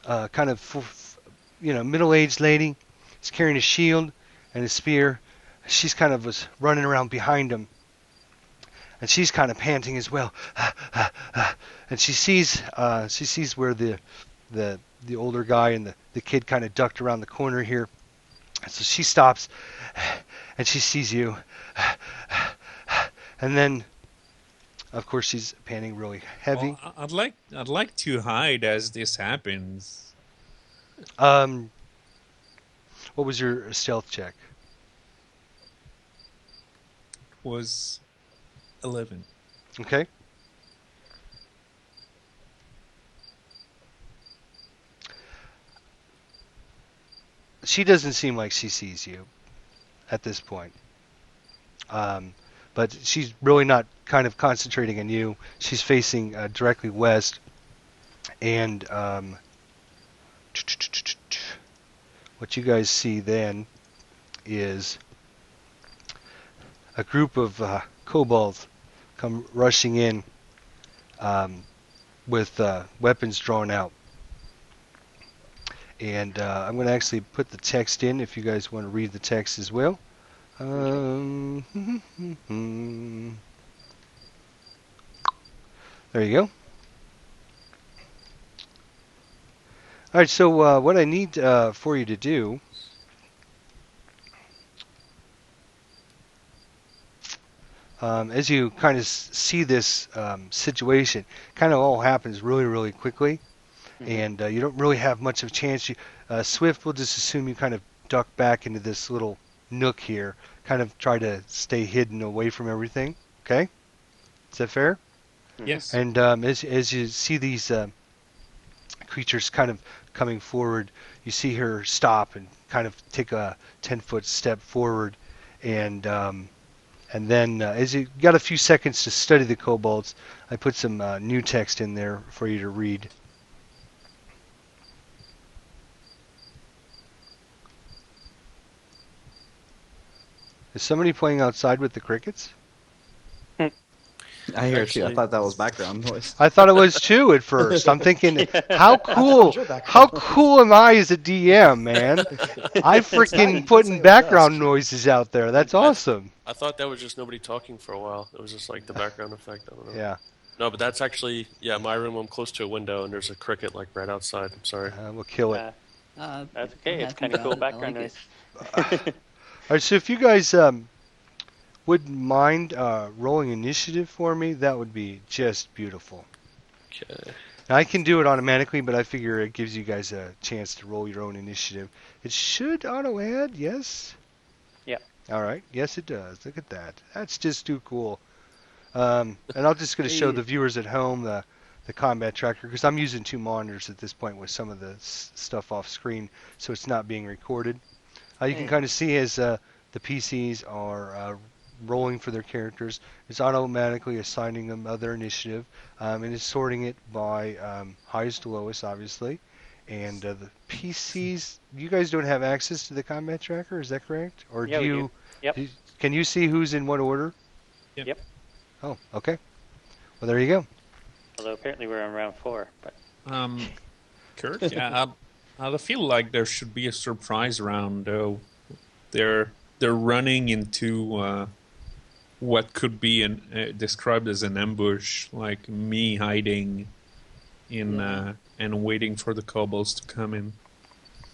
kind of middle-aged lady. She's carrying a shield and a spear. She's kind of was running around behind him, and she's kind of panting as well. And she sees where the older guy and the kid kind of ducked around the corner here. And so she stops, and she sees you. And then, of course, she's panting really heavy. Well, I'd like to hide as this happens. What was your stealth check? Was 11. Okay. She doesn't seem like she sees you at this point. But she's really not kind of concentrating on you. She's facing directly west. And what you guys see then is a group of kobolds come rushing in with weapons drawn out. And I'm going to actually put the text in if you guys want to read the text as well. There you go. All right, so what I need for you to do as you kind of see this situation, kind of all happens really, really quickly. And you don't really have much of a chance. Swift will just assume you kind of duck back into this little nook here, kind of try to stay hidden away from everything. Okay? Is that fair? Yes. And as you see these creatures kind of coming forward, you see her stop and kind of take a 10-foot step forward. And then as you got a few seconds to study the kobolds, I put some new text in there for you to read. Is somebody playing outside with the crickets? I hear it too. I Actually- thought that was background noise. I thought it was too at first. I'm thinking, how was your cool background am I as a DM, man? I freaking It's putting like background dust. noises out there. That's awesome. I thought that was just nobody talking for a while. It was just like the background effect. I don't know. Yeah. No, but that's actually my room. I'm close to a window, and there's a cricket like right outside. I'm sorry. We'll kill it. That's okay. It's kind of cool background noise. All right, so if you guys wouldn't mind rolling initiative for me, that would be just beautiful. Okay. Now, I can do it automatically, but I figure it gives you guys a chance to roll your own initiative. It should auto-add, yes? Yeah. All right. Yes, it does. Look at that. That's just too cool. And I'm just going to show the viewers at home the combat tracker, because I'm using 2 monitors at this point with some of the stuff off screen, so it's not being recorded. You can kind of see as the PCs are rolling for their characters, it's automatically assigning them other initiative, and it's sorting it by highest to lowest, obviously. And the PCs, you guys don't have access to the combat tracker, is that correct? Or Yeah, do we you? do. Yep. Can you see who's in what order? Yep. Oh, okay. Well, there you go. Although apparently we're on round 4, but Kurt, yeah, I feel like there should be a surprise round though. They're running into what could be described as an ambush, like me hiding in and waiting for the kobolds to come in.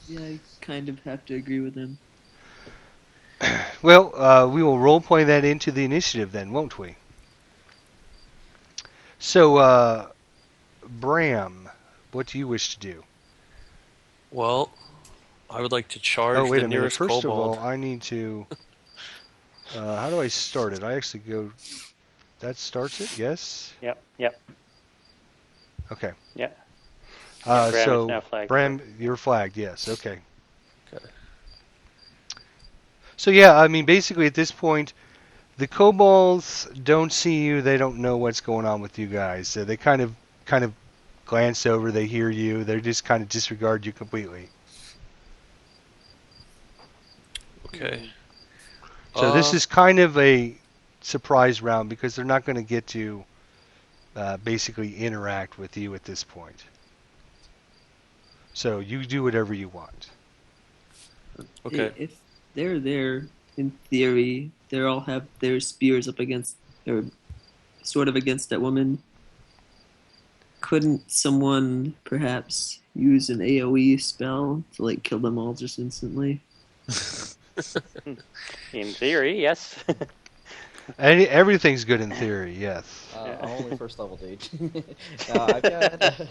Yeah, I kind of have to agree with him. Well, we will role play that into the initiative then, won't we? So, Bram, what do you wish to do? Well, I would like to charge Oh, wait the a minute. nearest First of kobold. all, I need to. How do I start it? I actually go. That starts it. Yes. Yep. Okay. Yeah. Bram is So, now flagged. Bram, you're flagged. Yes. Okay. Okay. So yeah, I mean, basically at this point, the kobolds don't see you. They don't know what's going on with you guys. So they kind of glance over. They hear you. They just kind of disregard you completely. Okay. So this is kind of a surprise round because they're not going to get to basically interact with you at this point. So you do whatever you want. Okay. If they're there, in theory, they all have their spears up against, or sort of against that woman. Couldn't someone perhaps use an AoE spell to like kill them all just instantly? In theory, yes. Everything's good in theory, yes. Only first level, dude. No, I've got.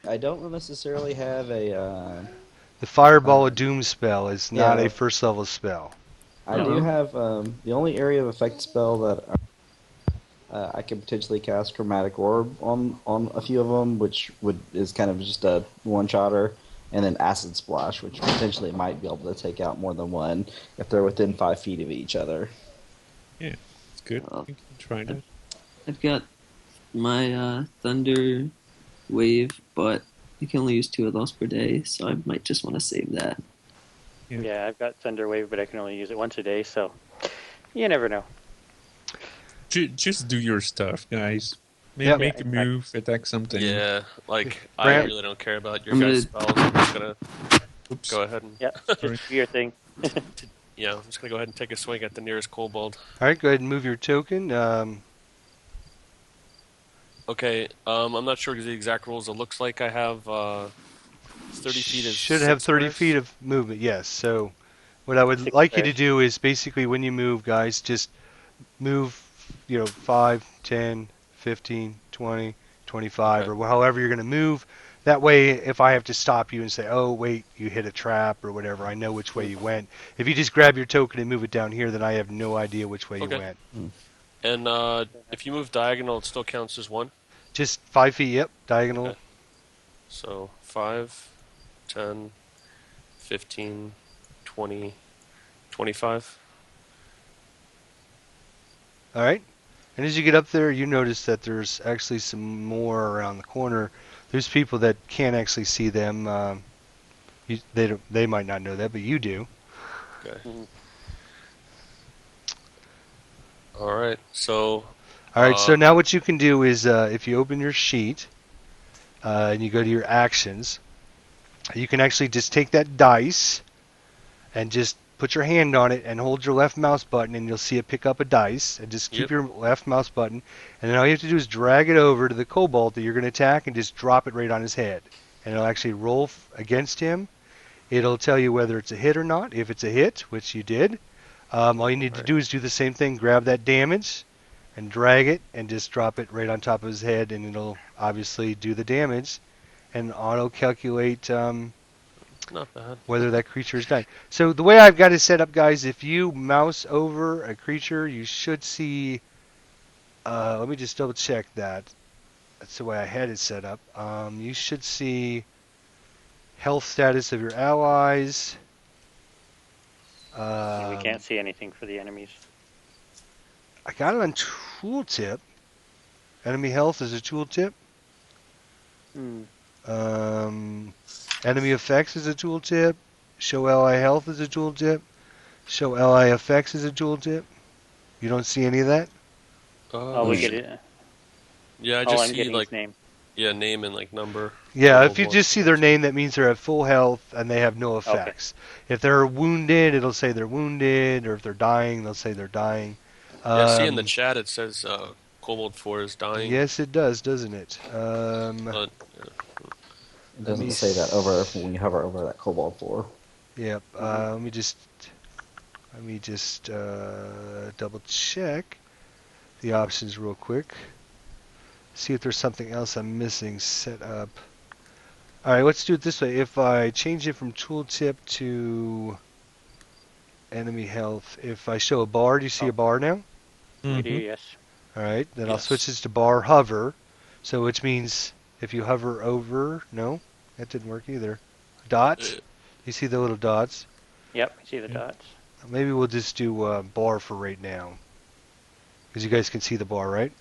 I don't necessarily have a. The Fireball of Doom spell is not Yeah. a first level spell. I do have the only area of effect spell that I can potentially cast Chromatic Orb on a few of them, which is kind of just a one-shotter, and then Acid Splash, which potentially might be able to take out more than one if they're within 5 feet of each other. Yeah, it's good. Well, You can try that. I've got my Thunder Wave, but I can only use 2 of those per day, so I might just want to save that. Yeah, I've got Thunder Wave, but I can only use it once a day, so you never know. Just do your stuff, guys. Make Yep. a move, attack something. Yeah, like I Bram- really don't care about your I'm guys' spells. I'm just gonna Oops. go ahead and Yeah, Sorry. just do your thing. yeah, I'm just gonna go ahead and take a swing at the nearest kobold. All right, go ahead and move your token. Okay, I'm not sure the exact rules. It looks like I have 30 feet. Is Should have 6 30 squares. feet of movement, yes. So what I would 6 like you to squares. do is basically when you move, guys, just move, 5, 10, 15, 20, 25, Okay. or however you're going to move. That way, if I have to stop you and say, oh, wait, you hit a trap or whatever, I know which way you went. If you just grab your token and move it down here, then I have no idea which way Okay. you went. And if you move diagonal, it still counts as 1. Just 5 feet, yep, diagonal. Okay. So 5, 10, 15, 20, 25. All right. And as you get up there, you notice that there's actually some more around the corner. There's people that can't actually see them. They might not know that, but you do. Okay. Mhm. All right. So All right. So now what you can do is, if you open your sheet and you go to your actions, you can actually just take that dice and just put your hand on it and hold your left mouse button, and you'll see it pick up a dice. And just keep Yep. your left mouse button, and then all you have to do is drag it over to the kobold that you're going to attack, and just drop it right on his head. And it'll actually roll against him. It'll tell you whether it's a hit or not. If it's a hit, which you did, all you need to Right. do is do the same thing. Grab that damage and drag it, and just drop it right on top of his head, and it'll obviously do the damage and auto-calculate not bad. whether that creature is dying. So the way I've got it set up, guys, if you mouse over a creature, you should see. Let me just double check that. That's the way I had it set up. You should see health status of your allies. We can't see anything for the enemies. I got it on tooltip. Enemy health is a tooltip. Enemy effects is a tooltip. Show ally health is a tooltip. Show ally effects is a tooltip. You don't see any of that? Oh, we get it. Yeah, I All just I'm see getting like is name. name and like number. Yeah, Level if you one. just see their name, that means they're at full health and they have no effects. If they're wounded, it'll say they're wounded, or if they're dying, they'll say they're dying. Yeah, see in the chat it says Kobold 4 is dying. Yes, it does, doesn't it? But, It doesn't say that over when you hover over that Cobalt 4. Yep. Let me just Let me just double check the options real quick. See if there's something else I'm missing. Set up. All right, let's do it this way. If I change it from tooltip to enemy health, if I show a bar, do you see a bar now? We do, Mhm. yes. All right, then I'll Yes. switch this to bar hover. So which means if you hover over, no, that didn't work either. Dots. You see the little dots? Yep, you see the Yeah. dots. Maybe we'll just do bar for right now, because you guys can see the bar, right?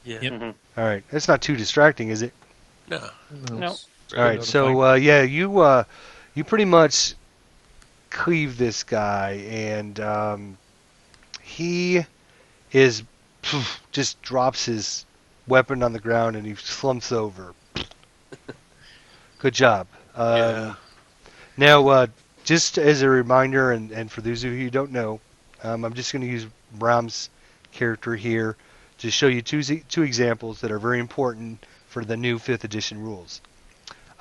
Yeah. Yep. Hmm. All right, that's not too distracting, is it? No. No. It's All right, notifying. so yeah, you pretty much cleave this guy, and he is just drops his weapon on the ground and he slumps over. Good job. Yeah. Now, just as a reminder, and for those of you who don't know, I'm just going to use Bram's character here to show you two examples that are very important for the new 5th edition rules.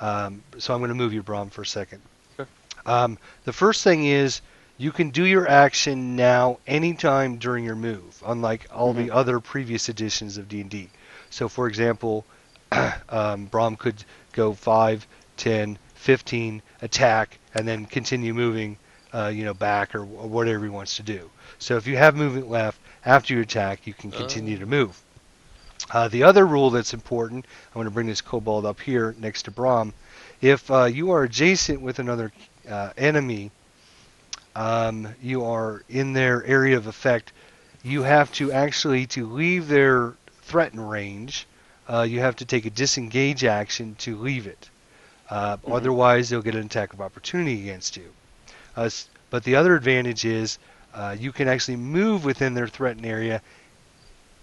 So I'm going to move you, Bram, for a second. Sure. The first thing is you can do your action now anytime during your move, unlike all the other previous editions of D&D. So, for example, Bram could go 5, 10, 15, attack, and then continue moving, back or whatever he wants to do. So if you have movement left after you attack, you can continue to move. The other rule that's important, I'm going to bring this kobold up here next to Bram. If you are adjacent with another enemy, you are in their area of effect, you have to actually, to leave their threaten range, you have to take a disengage action to leave it. Otherwise, they'll get an attack of opportunity against you. But the other advantage is you can actually move within their threatened area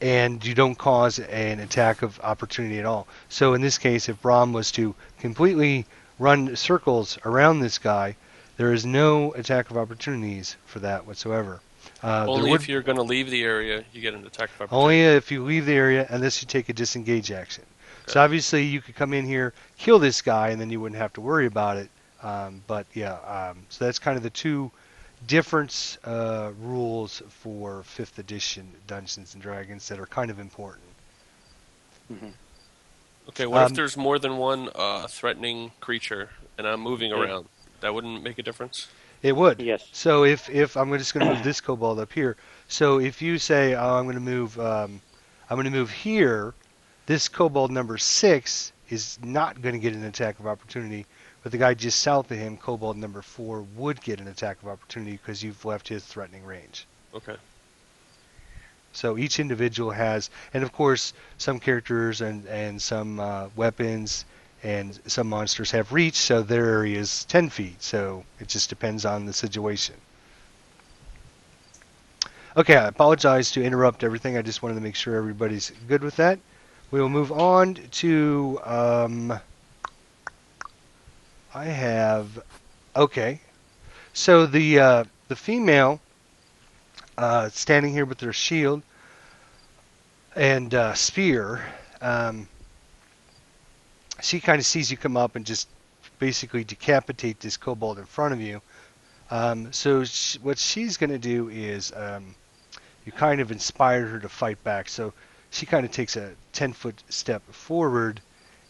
and you don't cause an attack of opportunity at all. So in this case, if Brahm was to completely run circles around this guy, there is no attack of opportunities for that whatsoever. Only if you're going to leave the area, you get an attack of opportunity. Only if you leave the area, unless you take a disengage action. Okay. So obviously you could come in here, kill this guy, and then you wouldn't have to worry about it. So that's kind of the two different rules for 5th edition Dungeons and Dragons that are kind of important. Mm-hmm. Okay, what if there's more than one threatening creature and I'm moving around? That wouldn't make a difference? It would. Yes. So if I'm just going to move this kobold up here. So if you say, I'm going to move here, this kobold number 6 is not going to get an attack of opportunity, but the guy just south of him, kobold number 4, would get an attack of opportunity because you've left his threatening range. Okay. So each individual has, and of course, some characters and some weapons and some monsters have reach, so their area is 10 feet. So it just depends on the situation. Okay, I apologize to interrupt everything. I just wanted to make sure everybody's good with that. We will move on to, okay. So the female standing here with their shield and spear, she kind of sees you come up and just basically decapitate this kobold in front of you. What she's going to do is you kind of inspired her to fight back. So she kind of takes a 10-foot step forward,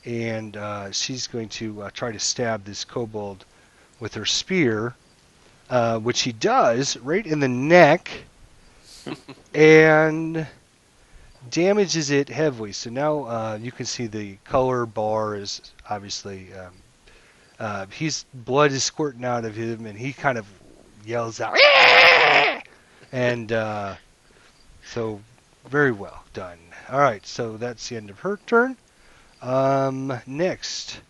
and she's going to try to stab this kobold with her spear, which she does right in the neck, and damages it heavily. So now you can see the color bar is obviously his blood is squirting out of him, and he kind of yells out, and so very well done. All right, so that's the end of her turn. Next.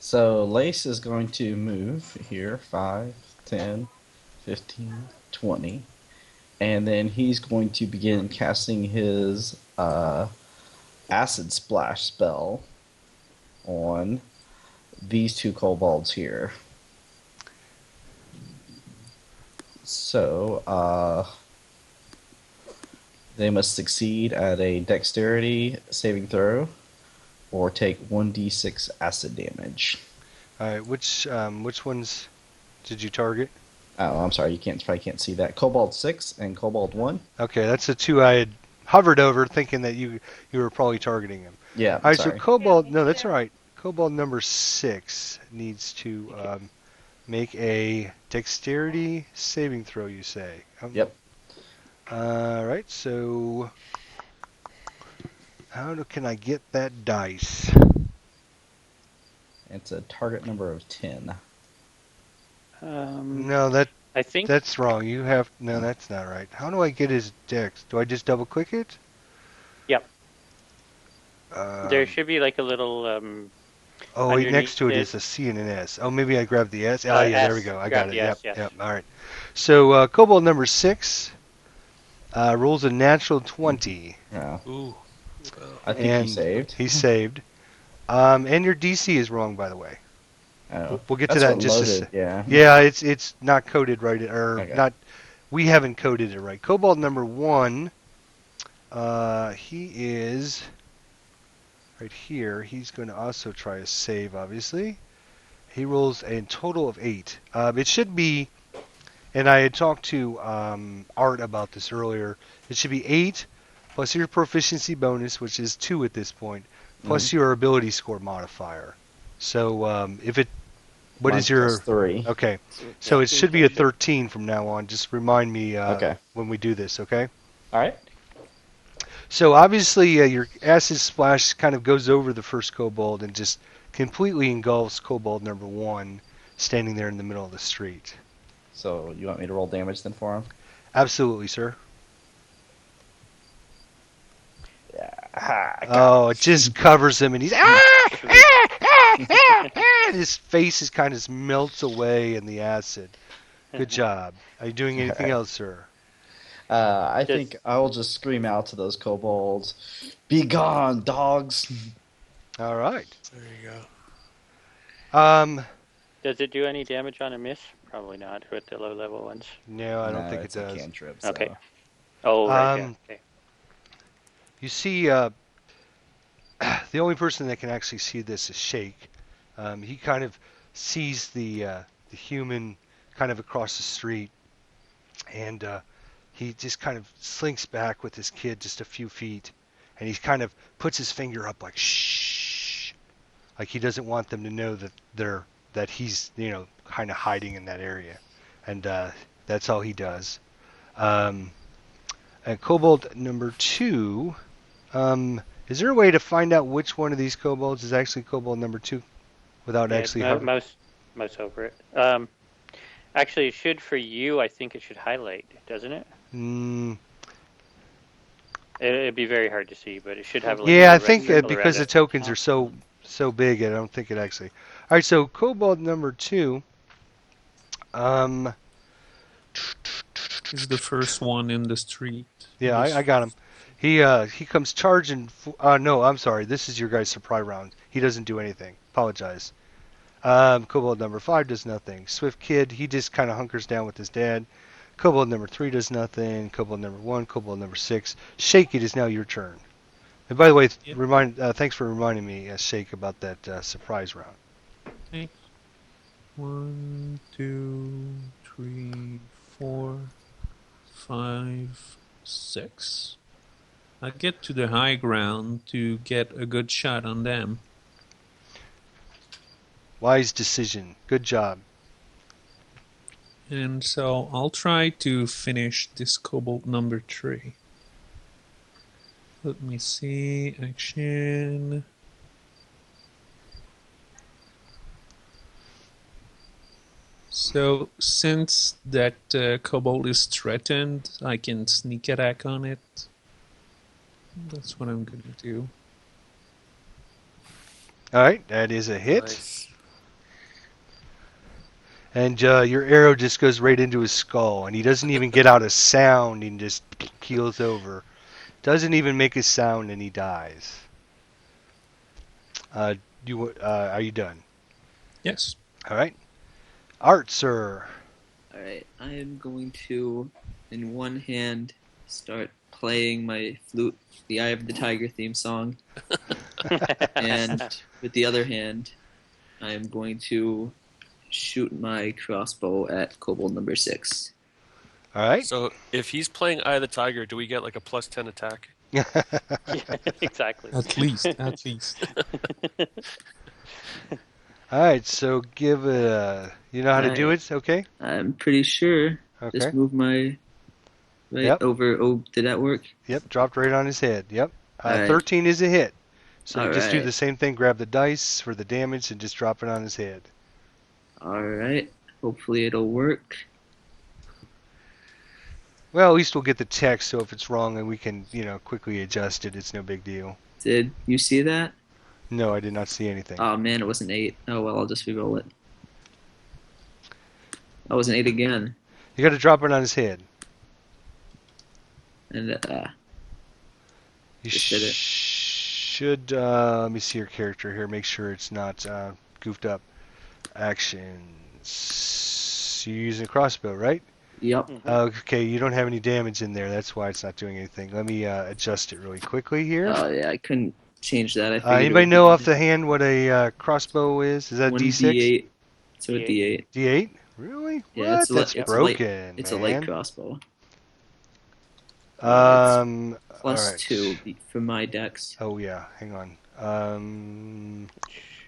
So Lace is going to move here 5, 10, 15, 20. And then he's going to begin casting his Acid Splash spell on these two kobolds here. So, they must succeed at a dexterity saving throw or take 1d6 acid damage. All right, which ones did you target? Oh, I'm sorry. You probably can't see that. Cobalt 6 and Cobalt 1. Okay, that's the two I had hovered over, thinking that you were probably targeting him. Yeah, All right, so sorry. Cobalt. No, that's all right. Cobalt number 6 needs to make a dexterity saving throw. You say? Yep. All right. So can I get that dice? It's a target number of 10. No, I think that's wrong. You have no. That's not right. How do I get his dex? Do I just double click it? Yep. There Um, should be like a little Oh, wait, next underneath to it it. is a C and an S. Oh, maybe I grabbed the S. Oh, yeah, there we S. go. I Grab got it. the S, Yep, yes. yep. All right. So, Cobalt number 6 rolls a natural 20. Yeah. Ooh. I think and he saved. He saved. And your DC is wrong, by the way. Oh. We'll get to That's that in what just a loaded, sec. yeah. Yeah, it's not coded right, or Okay. not. We haven't coded it right. Cobalt number 1, he is right here. He's going to also try a save, obviously. He rolls a total of 8. It should be, and I had talked to Art about this earlier, it should be 8 plus your proficiency bonus, which is 2 at this point, plus your ability score modifier. So what Mine's is your... plus 3. Okay, so it should be a 13 from now on. Just remind me when we do this, okay? All right. So obviously your acid splash kind of goes over the first kobold and just completely engulfs kobold number 1 standing there in the middle of the street. So you want me to roll damage then for him? Absolutely, sir. Yeah. Oh, it just covers him and he's his face is kind of melts away in the acid. Good job. Are you doing anything else, sir? I think I will just scream out to those kobolds, "Be gone, dogs!" All right. There you go. Does it do any damage on a miss? Probably not with the low level ones. No, I don't think it it's a does. cantrip. So. Okay. Oh, right. Yeah. Okay. You see, the only person that can actually see this is Shake. He kind of sees the human kind of across the street, and he just kind of slinks back with his kid just a few feet, and he kind of puts his finger up like shh, like he doesn't want them to know that he's kind of hiding in that area, and that's all he does. And kobold number 2. Is there a way to find out which one of these kobolds is actually kobold number 2 without actually most over it. Actually, it should for you. I think it should highlight, doesn't it? It'd be very hard to see, but it should have. I think because the tokens are so big, I don't think it actually. All right, so kobold number 2. He's the first one in the street. Yeah, I got him. He comes charging. No, I'm sorry. This is your guy's surprise round. He doesn't do anything. Apologize. Kobold number 5 does nothing. Swift Kid, he just kind of hunkers down with his dad. Kobold number 3 does nothing. Kobold number 1, Kobold number 6. Shake, it is now your turn. And by the way, thanks for reminding me, Shake, about that surprise round. Okay. 1, 2, 3, 4, 5, 6. I get to the high ground to get a good shot on them. Wise decision. Good job. And so I'll try to finish this kobold number 3. Let me see. Action. So since that kobold is threatened, I can sneak attack on it. That's what I'm going to do. All right, that is a hit. Nice. And your arrow just goes right into his skull, and he doesn't even get out a sound, and just keels over. Doesn't even make a sound, and he dies. Are you done? Yes. All right. Art, sir. All right. I am going to, in one hand, start playing my flute, the Eye of the Tiger theme song, and with the other hand, I am going to shoot my crossbow at kobold number 6. All right. So if he's playing Eye of the Tiger, do we get like a +10 attack? Yeah, exactly. At least, at least. All right. So give it a. You know how to do Alright. it? Okay. I'm pretty sure. Okay. Just move my right Yep. over. Oh, did that work? Yep. Dropped right on his head. Yep. All right. 13 is a hit. So you just do Alright. the same thing. Grab the dice for the damage and just drop it on his head. All right. Hopefully it'll work. Well, at least we'll get the text. So if it's wrong, then we can, quickly adjust it. It's no big deal. Did you see that? No, I did not see anything. Oh man, it was an 8. Oh well, I'll just re-roll it. That was an 8 again. You got to drop it on his head. And You Just did it. should. Let me see your character here. Make sure it's not goofed up. Actions. You're using a crossbow, right? yep. Okay, you don't have any damage in there. That's why it's not doing anything. Let me adjust it really quickly here. Oh yeah, I couldn't change that. I figured it Anybody would know be off the hand what a crossbow is? Is that one D6? D8. So a D8. D8? Really? Yeah, What? it's a That's light- broken, It's man. a light crossbow. Plus Plus all right. 2 for my dex. Oh yeah, hang on.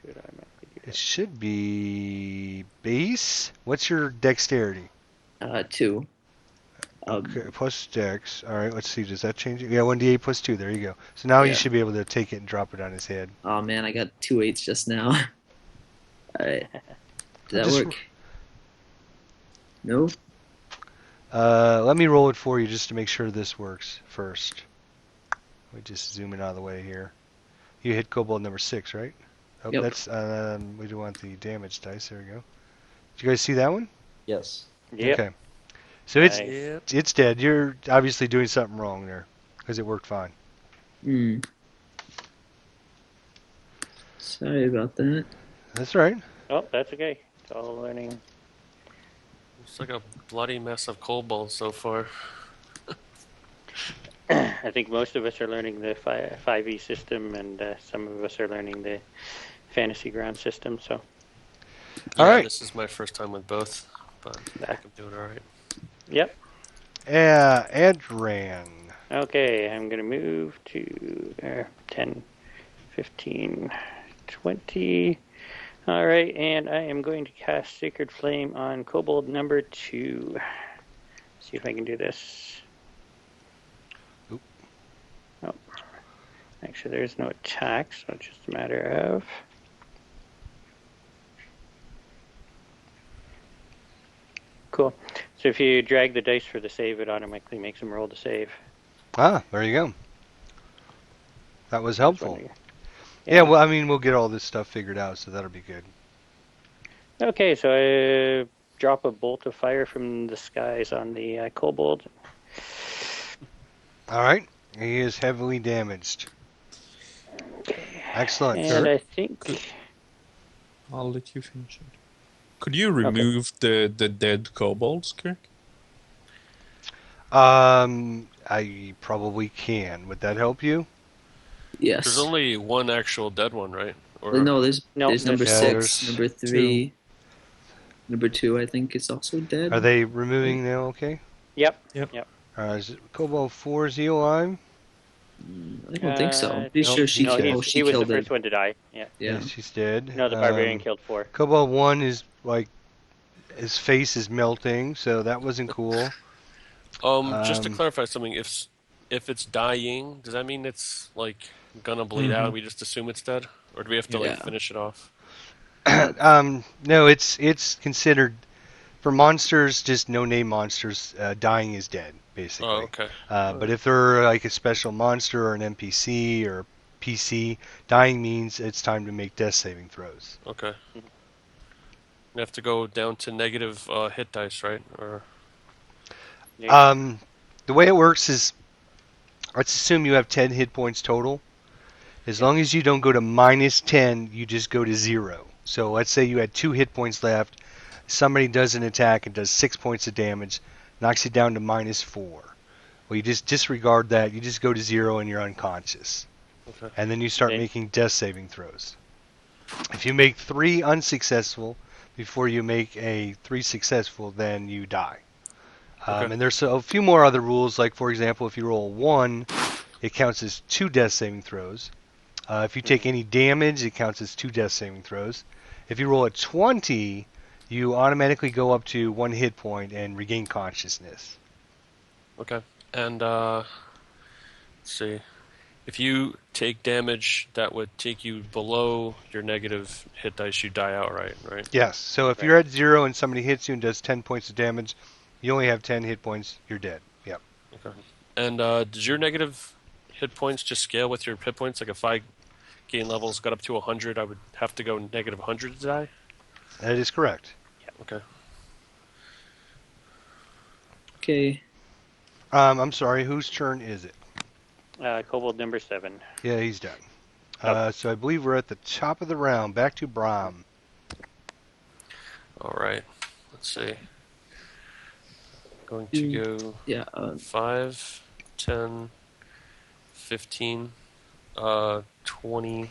Should I maybe do It should be base. What's your dexterity? 2. Okay, plus dex. All right, let's see. Does that change it? Yeah, 1d8 plus 2. There you go. So now you Yeah. should be able to take it and drop it on his head. Oh man, I got 2 8s just now. Alright. Did that Just- work? No? Let me roll it for you just to make sure this works first. Let me just zoom it out of the way here. You hit kobold number 6, right? Oh, Yep. that's we do want the damage dice. There we go. Did you guys see that one? Yes. Yep. Okay. So it's Nice. Yep. it's dead. You're obviously doing something wrong there because it worked fine. Hmm. Sorry about that. That's right. Oh, that's okay. It's all learning. It's like a bloody mess of kobolds so far. I think most of us are learning the 5e system, and some of us are learning the fantasy ground system. So All right. This is my first time with both, but I think I'm doing all right. yep. Adran. Okay, I'm going to move to 10, 15, 20. All right, and I am going to cast Sacred Flame on Kobold number 2. See if I can do this. Oop. Oh. Actually, there's no attack, so it's just a matter of... Cool. So if you drag the dice for the save, it automatically makes them roll the save. Ah, there you go. That was helpful. Yeah. Yeah, well, I mean, we'll get all this stuff figured out, so that'll be good. Okay, so I drop a bolt of fire from the skies on the kobold. All right. He is heavily damaged. Excellent. And I think... I'll let you finish it. Could you remove the dead kobolds, Kirk? I probably can. Would that help you? Yes. There's only one actual dead one, right? Or No, there's number there's- 6, Yeah, number 3, number 2. I think is also dead. Are they removing now? Okay. Yep. Is it Kobold 4 is he alive? I don't think so. I'm pretty no, sure she No, killed. he was the killed first it. one to die. Yeah. Yeah. Yes, she's dead. No, the barbarian killed 4. Kobold 1 is like his face is melting, so that wasn't cool. just to Um, clarify something, if it's dying, does that mean it's like gonna bleed out? And we just assume it's dead, or do we have to Yeah. like finish it off? No, it's considered for monsters, just no-name monsters. Dying is dead, basically. Oh, okay. But if they're like a special monster or an NPC or PC, dying means it's time to make death saving throws. Okay. You have to go down to negative hit dice, right? Or The way it works is, let's assume you have 10 hit points total. As long as you don't go to minus 10, you just go to 0. So let's say you had 2 hit points left. Somebody does an attack and does 6 points of damage, knocks you down to minus 4. Well, you just disregard that. You just go to 0 and you're unconscious. Okay. And then you start Okay. making death saving throws. If you make 3 unsuccessful, before you make a 3 successful, then you die. Okay. And there's a few more other rules, like for example, if you roll 1, it counts as 2 death saving throws. If you take any damage, it counts as 2 death saving throws. If you roll a 20, you automatically go up to 1 hit point and regain consciousness. Okay. And let's see. If you take damage that would take you below your negative hit dice, you die outright, right? Yes. So if you're at 0 and somebody hits you and does 10 points of damage, you only have 10 hit points, you're dead. Yep. Okay. And does your negative hit points just scale with your hit points? Like if I gain levels got up to 100, I would have to go negative 100 to die? That is correct. Okay. Okay. I'm sorry, whose turn is it? Kobold number 7. Yeah, he's done. So I believe we're at the top of the round. Back to Brahm. All right. Let's see. Going to go Yeah. 5, 10, 15, 20.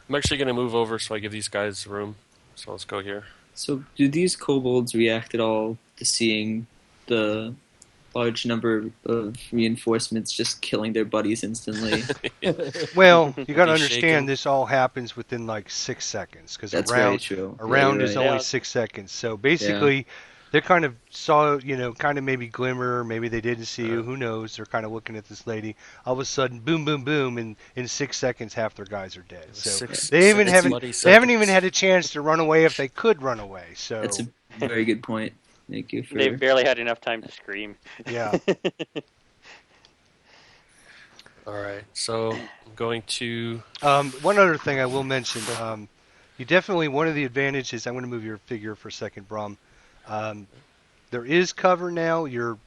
I'm actually going to move over so I give these guys room. So let's go here. So, do these kobolds react at all to seeing the large number of reinforcements just killing their buddies instantly? Well, you got to Be shaken. understand this all happens within like 6 seconds because That's a very round, true. a Yeah, round you're is right. only Yeah. 6 seconds. So basically, they kind of saw, kind of maybe glimmer, maybe they didn't see you. Who knows? They're kind of looking at this lady. All of a sudden, boom, boom, boom, and in 6 seconds, half their guys are dead. So Six they even bloody haven't even seconds. had a chance to run away if they could run away. So That's a very good point. Thank you for. They barely had enough time to scream. yeah. All right. So I'm going to. One other thing I will mention, you definitely, one of the advantages, I'm going to move your figure for a second, Brom. There is cover now. Your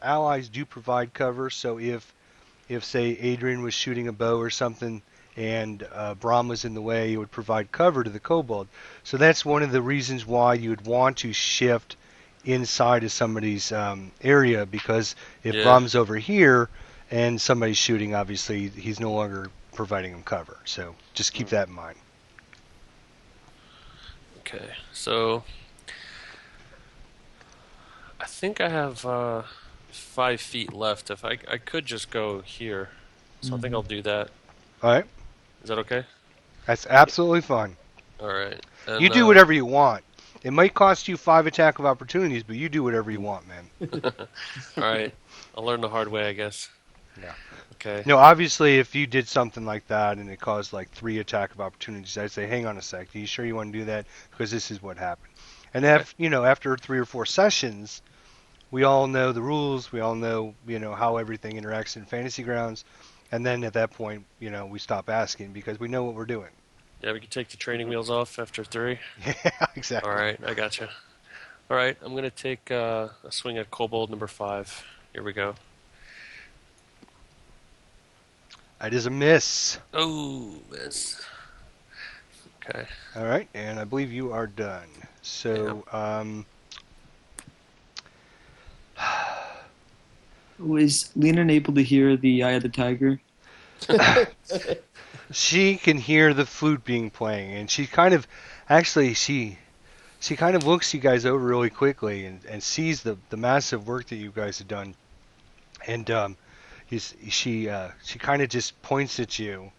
allies do provide cover, so if say Adrian was shooting a bow or something and Brom was in the way, it would provide cover to the kobold. So that's one of the reasons why you would want to shift inside of somebody's area, because if Brom's over here and somebody's shooting, obviously he's no longer providing him cover. So just keep that in mind. Okay. So I think I have 5 feet left. If I could just go here, so I think I'll do that. All right, Is that okay? that's absolutely fine. All right. And, You do whatever you want. It might cost you 5 attack of opportunities, but you do whatever you want, man. All right. I'll learn the hard way, I guess. Yeah. Okay. No, obviously, if you did something like that and it caused like 3 attack of opportunities, I'd say, hang on a sec. Are you sure you want to do that? Because this is what happened. And after 3 or 4 sessions, we all know the rules. We all know, how everything interacts in Fantasy Grounds. And then at that point, we stop asking because we know what we're doing. Yeah, we can take the training wheels off after 3. Yeah, exactly. All right. I gotcha. All right. I'm going to take a swing at Kobold number 5. Here we go. That is a miss. Oh, miss. Okay. All right, and I believe you are done. So, Was Lena able to hear the Eye of the Tiger? she can hear the flute being playing, and she kind of, actually, she kind of looks you guys over really quickly and sees the massive work that you guys have done, and she kind of just points at you,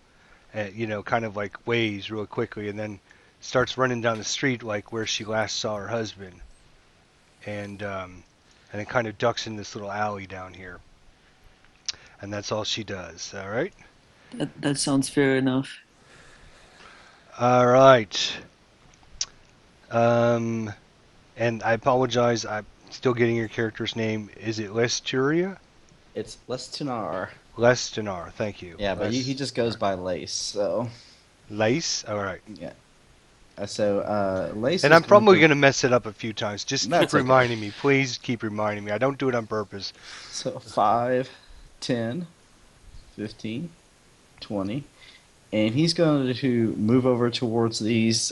kind of like waves real quickly, and then starts running down the street like where she last saw her husband, and then kind of ducks in this little alley down here, and that's all she does. All right. That sounds fair enough. All right. And I apologize. I'm still getting your character's name. Is it Lesturia? It's Lestinar. Lestinar. Thank you. Yeah, but he just goes by Lace. So Lace. All right. yeah. So Lace. And is I'm probably to- going to mess it up a few times. Just That's keep okay. reminding me. Please keep reminding me. I don't do it on purpose. So 5, 10, 15, 20, and he's going to move over towards these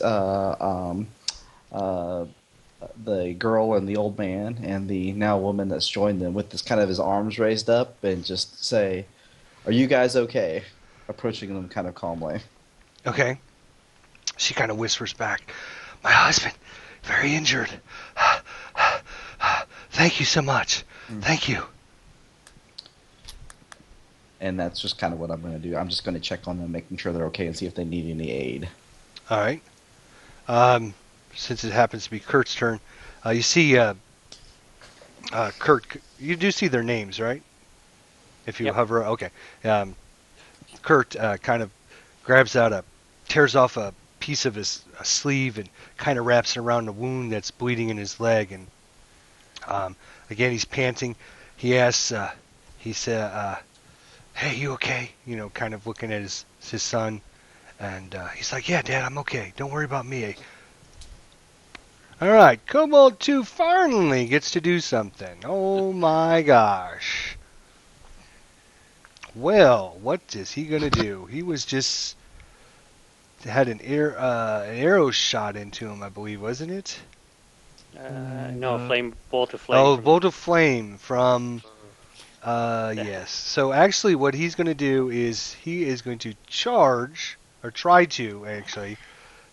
the girl and the old man and the now woman that's joined them with this kind of his arms raised up and just say, "Are you guys okay?" Approaching them kind of calmly. Okay. She kind of whispers back, "My husband, very injured. Thank you so much. Thank you. And that's just kind of what I'm going to do. I'm just going to check on them, making sure they're okay, and see if they need any aid. All right. Since it happens to be Kurt's turn, you see Kurt. You do see their names, right? If you Yep. hover, okay. Kurt kind of tears off a piece of his sleeve and kind of wraps it around the wound that's bleeding in his leg. And again, he's panting. He asks, he said, "Hey, you okay?" You know, kind of looking at his son. And he's like, "Yeah, Dad, I'm okay. Don't worry about me." All right, Kobold 2 finally gets to do something. Oh my gosh. Well, what is he going to do? He was just had an arrow shot into him, I believe, wasn't it? No, bolt of flame. Oh, bolt of flame from yes. So actually what he's going to do is he is going to charge, or try to actually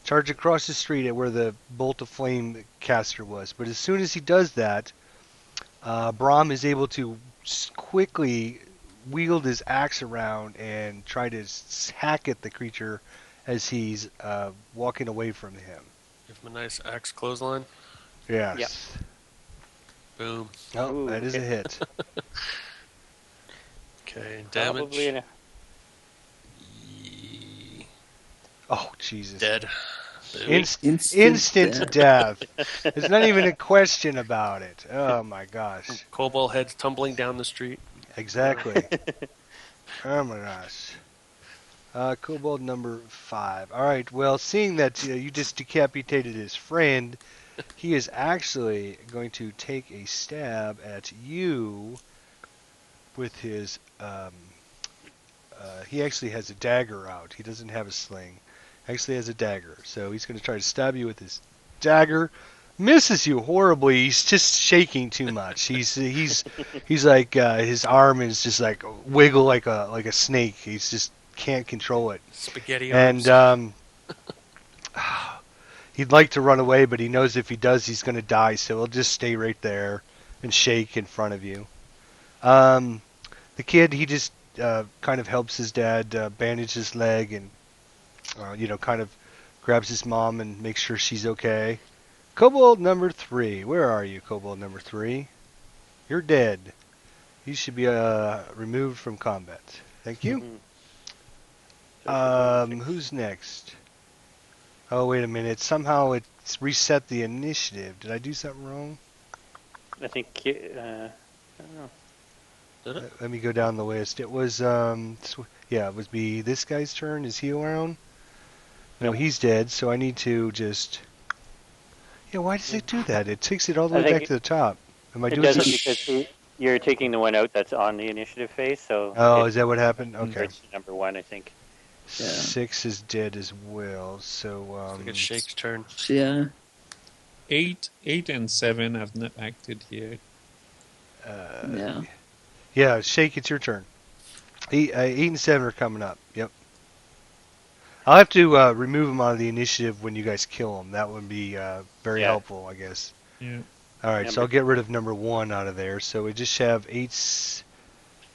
charge across the street at where the bolt of flame caster was. But as soon as he does that, Brahm is able to quickly wield his axe around and try to hack at the creature as he's walking away from him. Give him a nice axe clothesline. Yes. Yep. Boom. Oh, Ooh, that is a okay. hit. Okay, damage. Probably Oh, Jesus. Dead. Boom. Instant death. There's not even a question about it. Oh, my gosh. Kobold heads tumbling down the street. Exactly. Oh, my gosh. Kobold number 5. All right, well, seeing that you just decapitated his friend, he is actually going to take a stab at you with his... he actually has a dagger out. He doesn't have a sling. Actually has a dagger. So he's going to try to stab you with his dagger. Misses you horribly. He's just shaking too much. He's like his arm is just like wiggle like a snake. He's just can't control it. Spaghetti And arms. he'd like to run away, but he knows if he does, he's going to die. So he'll just stay right there and shake in front of you. The kid, he just kind of helps his dad bandage his leg and kind of grabs his mom and makes sure she's okay. Kobold number 3. Where are you, Kobold number 3? You're dead. You should be removed from combat. Thank you. Who's next? Oh, wait a minute. Somehow it's reset the initiative. Did I do something wrong? I think. I don't know. Did it? Let me go down the list. It was, it would be this guy's turn. Is he around? No, he's dead, so I need to just... Yeah, why does it do that? It takes it all the way back to the top. Am I It doing does it something? because you're taking the one out that's on the initiative phase, so... Oh, is that what happened? Okay. It's number 1, I think. 6 is dead as well, so... I think it's Shake's turn. Yeah. 8 and 7 have not acted yet. Yeah. Yeah, Shake, it's your turn. 8 and 7 are coming up. Yep. I'll have to remove them out of the initiative when you guys kill them. That would be very helpful, I guess. Yeah. All right, so I'll get rid of number 1 out of there. So we just have 8.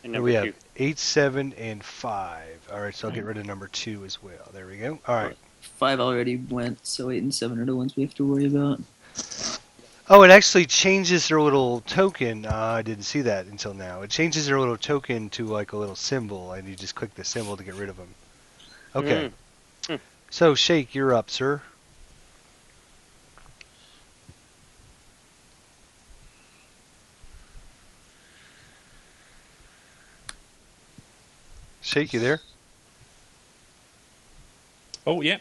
And What do we number have? 2. 8, 7, and 5. All right, so I'll get rid of number 2 as well. There we go. All right. 5 already went, so 8 and 7 are the ones we have to worry about. Oh, it actually changes their little token. I didn't see that until now. It changes their little token to like a little symbol, and you just click the symbol to get rid of them. Okay. So, Shake, you're up, sir. Shake, you there? Oh, yeah.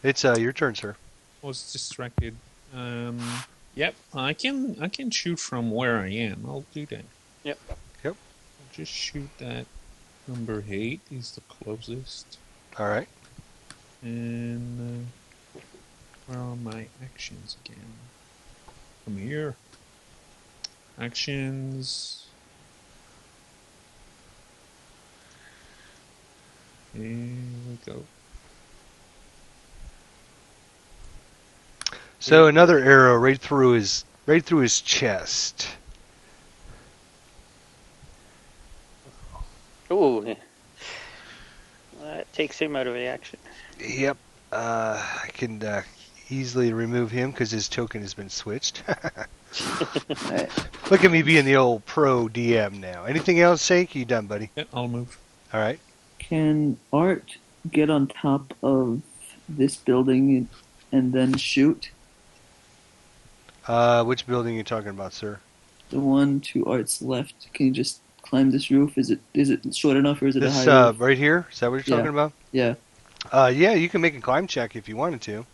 It's your turn, sir. Was distracted. Yep, I can shoot from where I am. I'll do that. Yep. I'll just shoot that. Number 8 is the closest. All right. And where are my actions again? Come here. Actions. Here we go. So another arrow right through his chest. Ooh. That takes him out of the action. Yep. I can easily remove him because his token has been switched. Alright. Look at me being the old pro DM now. Anything else, Shake? You done, buddy? Yeah, I'll move. All right. Can Art get on top of this building and then shoot? Which building are you talking about, sir? The one to Art's left. Can you just climb this roof? Is it short enough or is it a This high roof? right here? Is that what you're Yeah. talking about? Yeah. Yeah, you can make a climb check if you wanted to.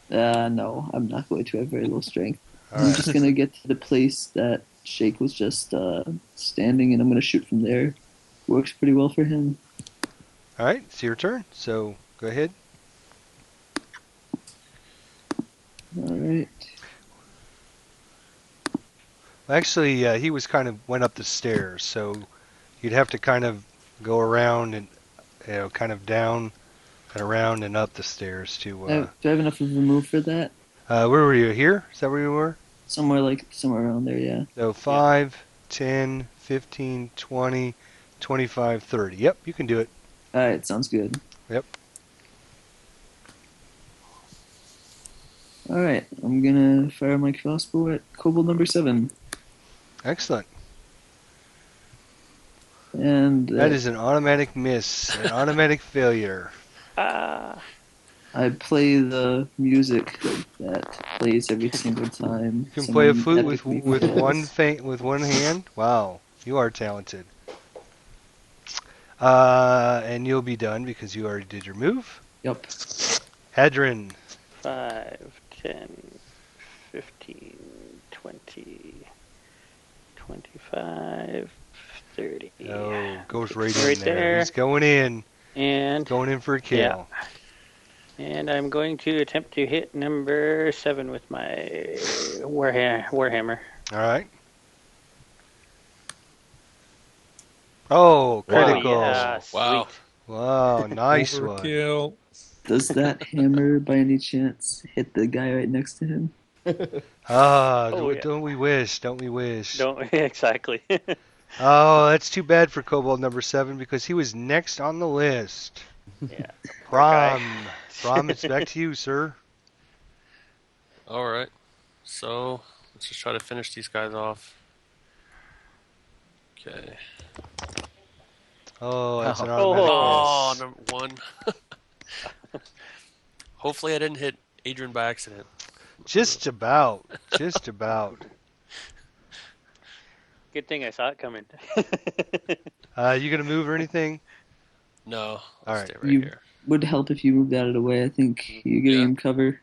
No, I'm not going to have very low strength. All I'm right. just gonna get to the place that Shake was just standing, and I'm gonna shoot from there. Works pretty well for him. All right. It's your turn. So go ahead. All right. Actually, he was went up the stairs, so you'd have to kind of go around and kind of down and around and up the stairs to. Do I have enough of a move for that? Where were you? Here? Is that where you were? Somewhere around there, yeah. So 5, 10, 15, 20, 25, 30. Yep, you can do it. All right, sounds good. Yep. All right, I'm gonna fire my crossbow at kobold number 7, Excellent. and That is an automatic miss, an automatic failure. I play the music that plays every single time. You can play a someone flute epically with fails. with one hand. Wow, you are talented. And you'll be done because you already did your move. Yep. Hadron. 5, 10, 15, 20, 25, 30. Oh, goes right Right in there. there. He's going in. And Going in for a kill. yeah. And I'm going to attempt to hit number 7 with my Warhammer. All right. Oh, critical. Yeah, Wow. sweet. Wow, nice one. Overkill. Does that hammer, by any chance, hit the guy right next to him? Oh, yeah. Don't we wish? Don't we wish? Don't exactly. Oh, that's too bad for Kobold number 7 because he was next on the list. Yeah. Brom, it's back to you, sir. All right. So let's just try to finish these guys off. Okay. Oh, that's an Oh. automatic miss. Number 1. Hopefully I didn't hit Adrian by accident. Just about. Just about. Good thing I saw it coming. You gonna move or anything? No. All I'll right. stay right You here. would help if you moved out of the way. I think you're getting Yeah. him cover.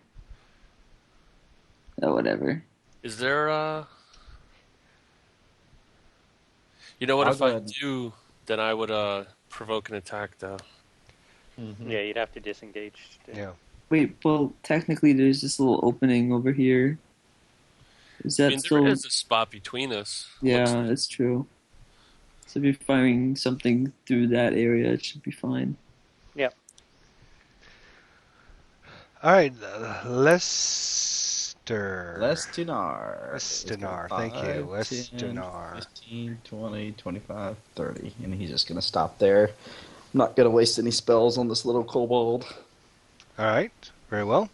Oh, whatever. Is there You know what, I'll if go I ahead. do, then I would provoke an attack though. Yeah, you'd have to disengage. Yeah. Wait, well, technically there's this little opening over here. Is I that mean, still... there is a spot between us. looks Yeah, like. that's true. So if you're firing something through that area, it should be fine. Yep. All right, Lester. Lestinar. Lestinar, thank you. 5, 10, Lestinar. 15, 20, 25, 30. And he's just going to stop there. I'm not going to waste any spells on this little kobold. All right, very well.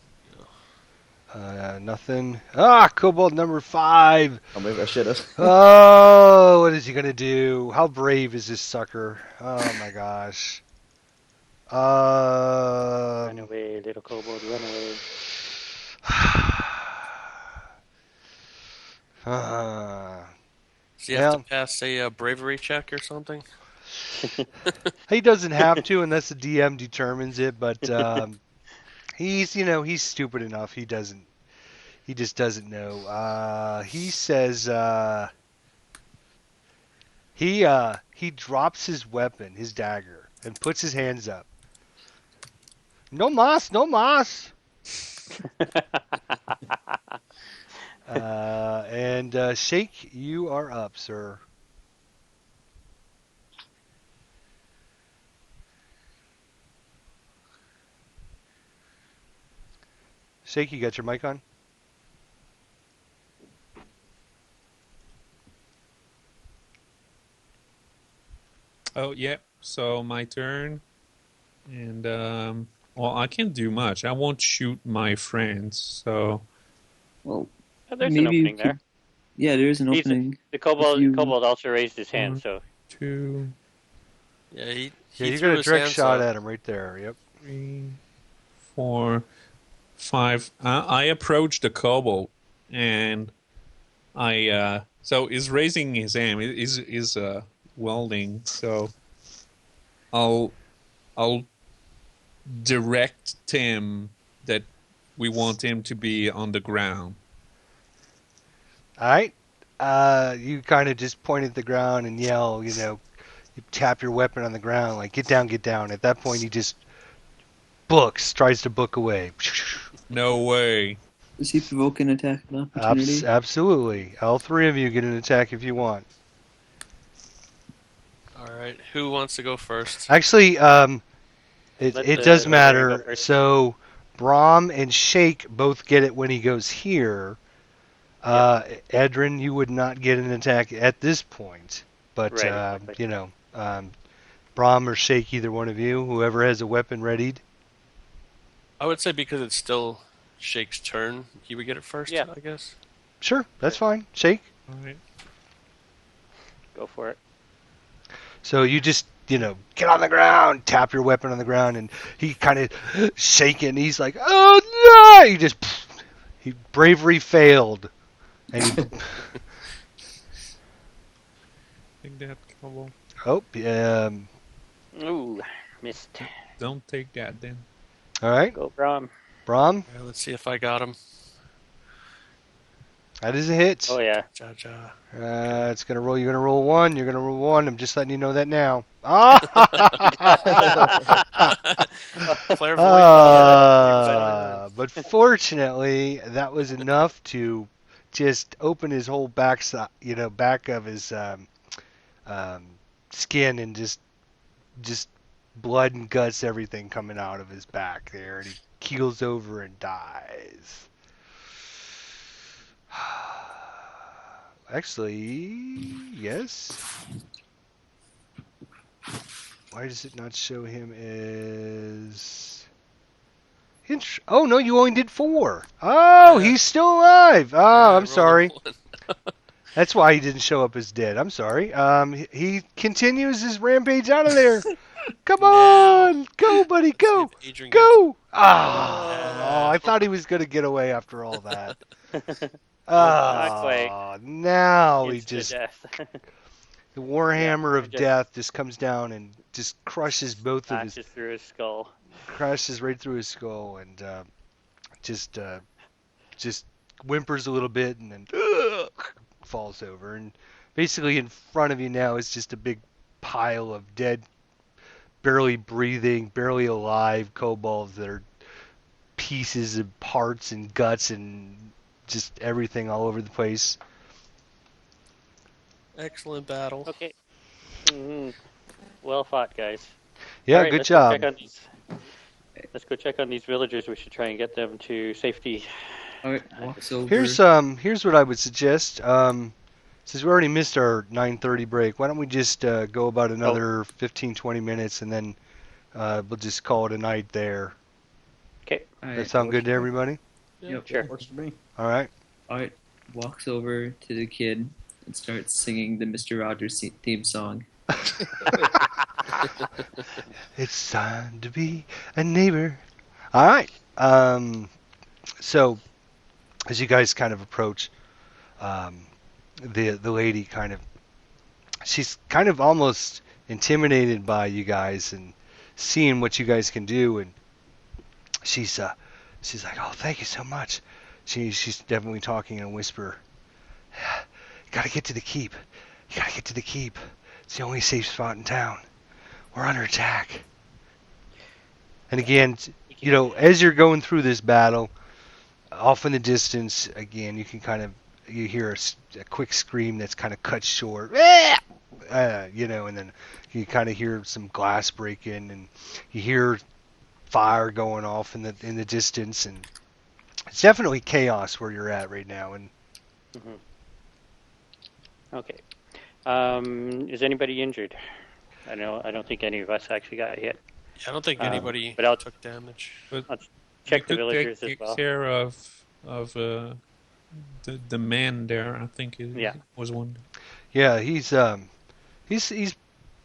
Nothing. Ah, Kobold number 5. Oh, maybe I should have. Oh, what is he gonna do? How brave is this sucker? Oh my gosh. Run away, little kobold, run away. So you have to pass a bravery check or something? He doesn't have to unless the DM determines it, but he's stupid enough. He just doesn't know. He says he drops his weapon, his dagger, and puts his hands up. No mas, no mas. And Shake, you are up, sir. Shake, you got your mic on? Oh, yeah. So my turn. And, well, I can't do much. I won't shoot my friends, so... Well, Oh, there's an maybe you opening there. could. Yeah, there is an He's opening. the If you- kobold also raised his hand, One, so 2, Yeah, he Yeah, you got threw a his direct hands shot up. at him right there. Yep. 3, 4, 5. I approach the kobold, and so he's raising his hand. He's welding. So I'll direct him that we want him to be on the ground. All right. You kind of just point at the ground and yell, you tap your weapon on the ground, like, get down, get down. At that point, he just tries to book away. No way. Does he provoke an attack of opportunity? Absolutely. All three of you get an attack if you want. All right, who wants to go first? Actually, Let it the does Wolverine matter. go first. So, Brahm and Shake both get it when he goes here. Edrin, you would not get an attack at this point. But, Right, exactly. Brahm or Shake, either one of you, whoever has a weapon readied. I would say because it's still Shake's turn, he would get it first, Yeah. I guess. Sure, that's fine. Shake. All right. Go for it. So you just, get on the ground, tap your weapon on the ground, and he kind of shaking. He's like, oh no! He bravery failed. And he, Take that, kobold. Ooh, missed. Don't take that then. All right, Go Brahm. Brahm, All right, let's see if I got him. that is a hit. Oh yeah. Ja, ja. It's gonna roll. You're gonna roll one. You're gonna roll one. I'm just letting you know that now. Clairvoyant. But fortunately, that was enough to just open his whole backside, back of his skin, and just blood and guts, everything coming out of his back there, and he keels over and dies. Actually, yes. Why does it not show him as... Oh, no, you only did 4. Oh, Yeah. he's still alive. Oh, Yeah, I I'm rolled a sorry. 1. That's why he didn't show up as dead. I'm sorry. He continues his rampage out of there. Come on. Go, buddy, Let's see go. if Adrian gets Go. Yeah. I thought he was going to get away after all that. Not quite. Now he It's to just... death. The Warhammer of just- Death just comes down and just crushes both of his... Slashes through his skull. Crashes right through his skull and just whimpers a little bit and then falls over. And basically in front of you now is just a big pile of dead, barely breathing, barely alive kobolds that are pieces and parts and guts and just everything all over the place. Excellent battle. Okay. Mm-hmm. Well fought, guys. Yeah, All right, good let's job. Let's go check on these villagers. We should try and get them to safety. All right, walks over. Here's what I would suggest. Since we already missed our 9:30 break, why don't we just go about another 15-20 minutes and then we'll just call it a night there. Okay. All right, That sound good to everybody? Yep. Sure. Works for me. All right. All right, walks over to the kid and starts singing the Mr. Rogers theme song. It's time to be a neighbor. All right. So as you guys kind of approach, the lady she's kind of almost intimidated by you guys and seeing what you guys can do, and she's like, oh, thank you so much. She's definitely talking in a whisper. You gotta get to the keep. You gotta get to the keep. It's the only safe spot in town. We're under attack. And again, as you're going through this battle, off in the distance, again, you hear a quick scream that's kind of cut short. And then you kind of hear some glass breaking, and you hear fire going off in the distance, and it's definitely chaos where you're at right now. And Okay. Is anybody injured? I don't think any of us actually got hit. Yeah, I don't think anybody but I'll took damage. check You the could villagers take as well. care of the man there. I think it Yeah. was one. Yeah, he's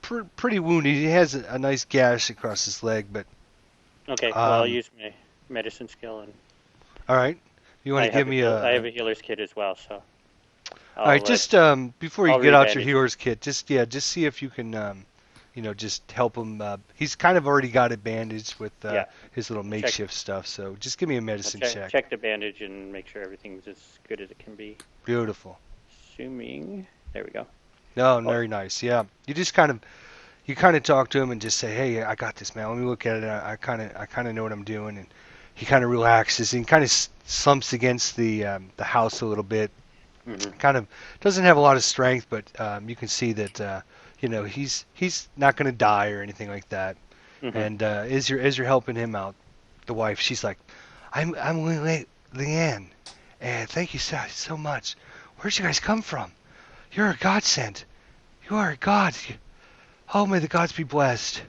pretty wounded. He has a nice gash across his leg, but Okay, well, I'll use my medicine skill, and all right. You want to give me I have a healer's kit as well, so. All right, just before you I'll get out your rebandage. healer's kit, just see if you can, just help him. He's kind of already got it bandaged with his little makeshift stuff. So just give me a medicine check. Check the bandage and make sure everything's as good as it can be. Beautiful. Assuming, there we go. No, very nice. Yeah, you just kind of talk to him and just say, "Hey, I got this, man. Let me look at it. I kind of know what I'm doing." And he kind of relaxes and kind of slumps against the house a little bit. Mm-hmm. Kind of doesn't have a lot of strength, but you can see that he's not going to die or anything like that. Mm-hmm. And as you're helping him out, the wife, she's like, "I'm Leanne, and thank you so much. Where'd you guys come from? You're a godsend. You are a god. Oh, may the gods be blessed."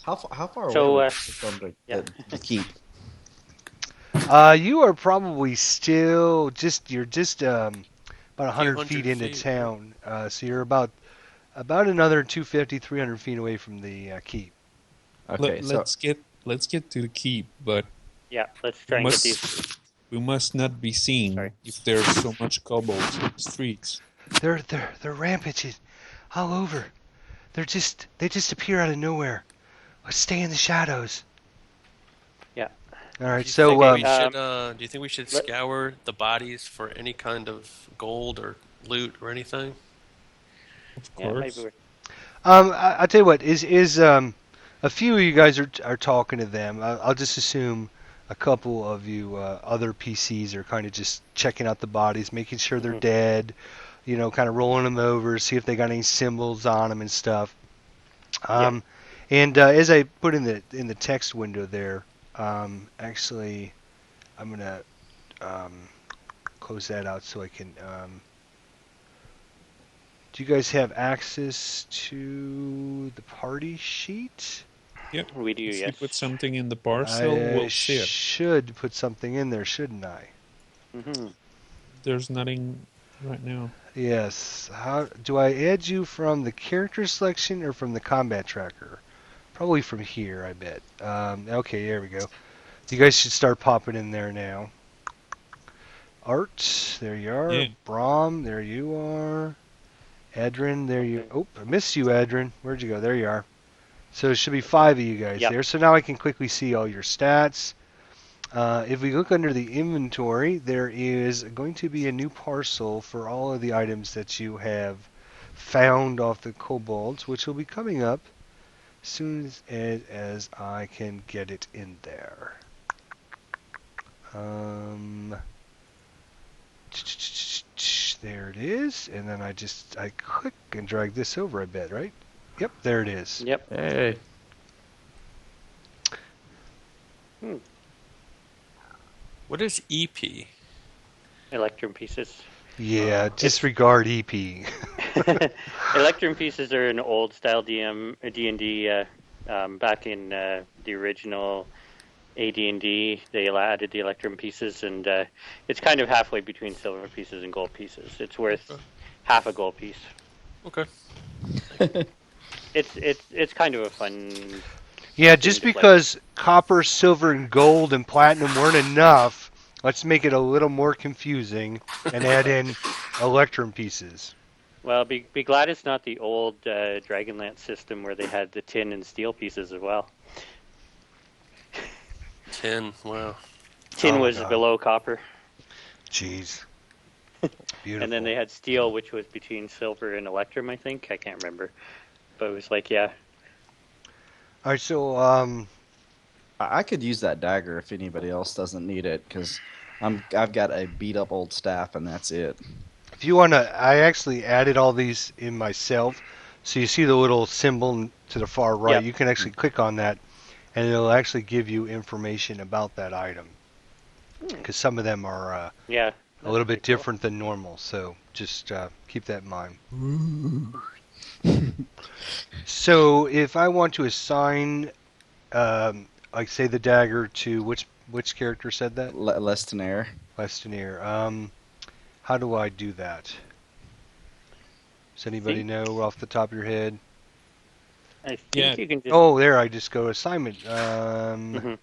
How far So, away from the keep? You are probably still you're just about 100 feet into feet. town. So you're about another 250, 300 feet away from the keep. Okay, Let's get to the keep, but Yeah, let's try and get these. we must not be seen Sorry. if there's so much kobolds in the streets. They're rampaging all over. They just appear out of nowhere. Let's stay in the shadows. Yeah. All right. Do you So do you think we should scour the bodies for any kind of gold or loot or anything? Of Yeah, course. maybe I'll tell you what is a few of you guys are talking to them. I'll just assume a couple of you other PCs are kind of just checking out the bodies, making sure they're dead. Kind of rolling them over, see if they got any symbols on them and stuff. And as I put in the text window there, actually, I'm gonna close that out so I can. Do you guys have access to the party sheet? Yep. we do. If you Yes. put something in the parcel, we'll see it. should put something in there, shouldn't I? Mm-hmm. There's nothing right now. Yes. How do I add you from the character selection or from the combat tracker? Probably from here, I bet. Okay, there we go. You guys should start popping in there now. Art, there you are. Yeah. Brahm, there you are. Adrin, there you. Oh, I missed you, Adrin. Where'd you go? There you are. So there should be 5 of you guys Yep. there. So now I can quickly see all your stats. If we look under the inventory, there is going to be a new parcel for all of the items that you have found off the kobolds, which will be coming up as soon as I can get it in there. There it is, and then I click and drag this over, I bet, right? Yep, there it is. Yep. Hey. What is EP? Electrum pieces. Yeah, disregard EP. Electrum pieces are an old style D&D. Back in the original AD&D, they added the Electrum pieces, and it's kind of halfway between silver pieces and gold pieces. It's worth half a gold piece. Okay. It's kind of a fun. Yeah, just because copper, silver, and gold and platinum weren't enough, let's make it a little more confusing and add in Electrum pieces. Well, be glad it's not the old Dragonlance system where they had the tin and steel pieces as well. Tin. Wow. Tin Oh, was God. below copper, Jeez. Beautiful. and then they had steel, which was between silver and Electrum. I think I can't remember, but it was like All right, so I could use that dagger if anybody else doesn't need it, because I've got a beat up old staff and that's it. if you want to, I actually added all these in myself. So you see the little symbol to the far right. Yep. You can actually click on that, and it'll actually give you information about that item. Because some of them are a little bit different than normal. So just keep that in mind. So if I want to assign, like say the dagger to which character said that? Lestinair. Lestinier. How do I do that? Does anybody know off the top of your head? I think Yeah. you can just. Oh, there, I just go assignment. Mhm.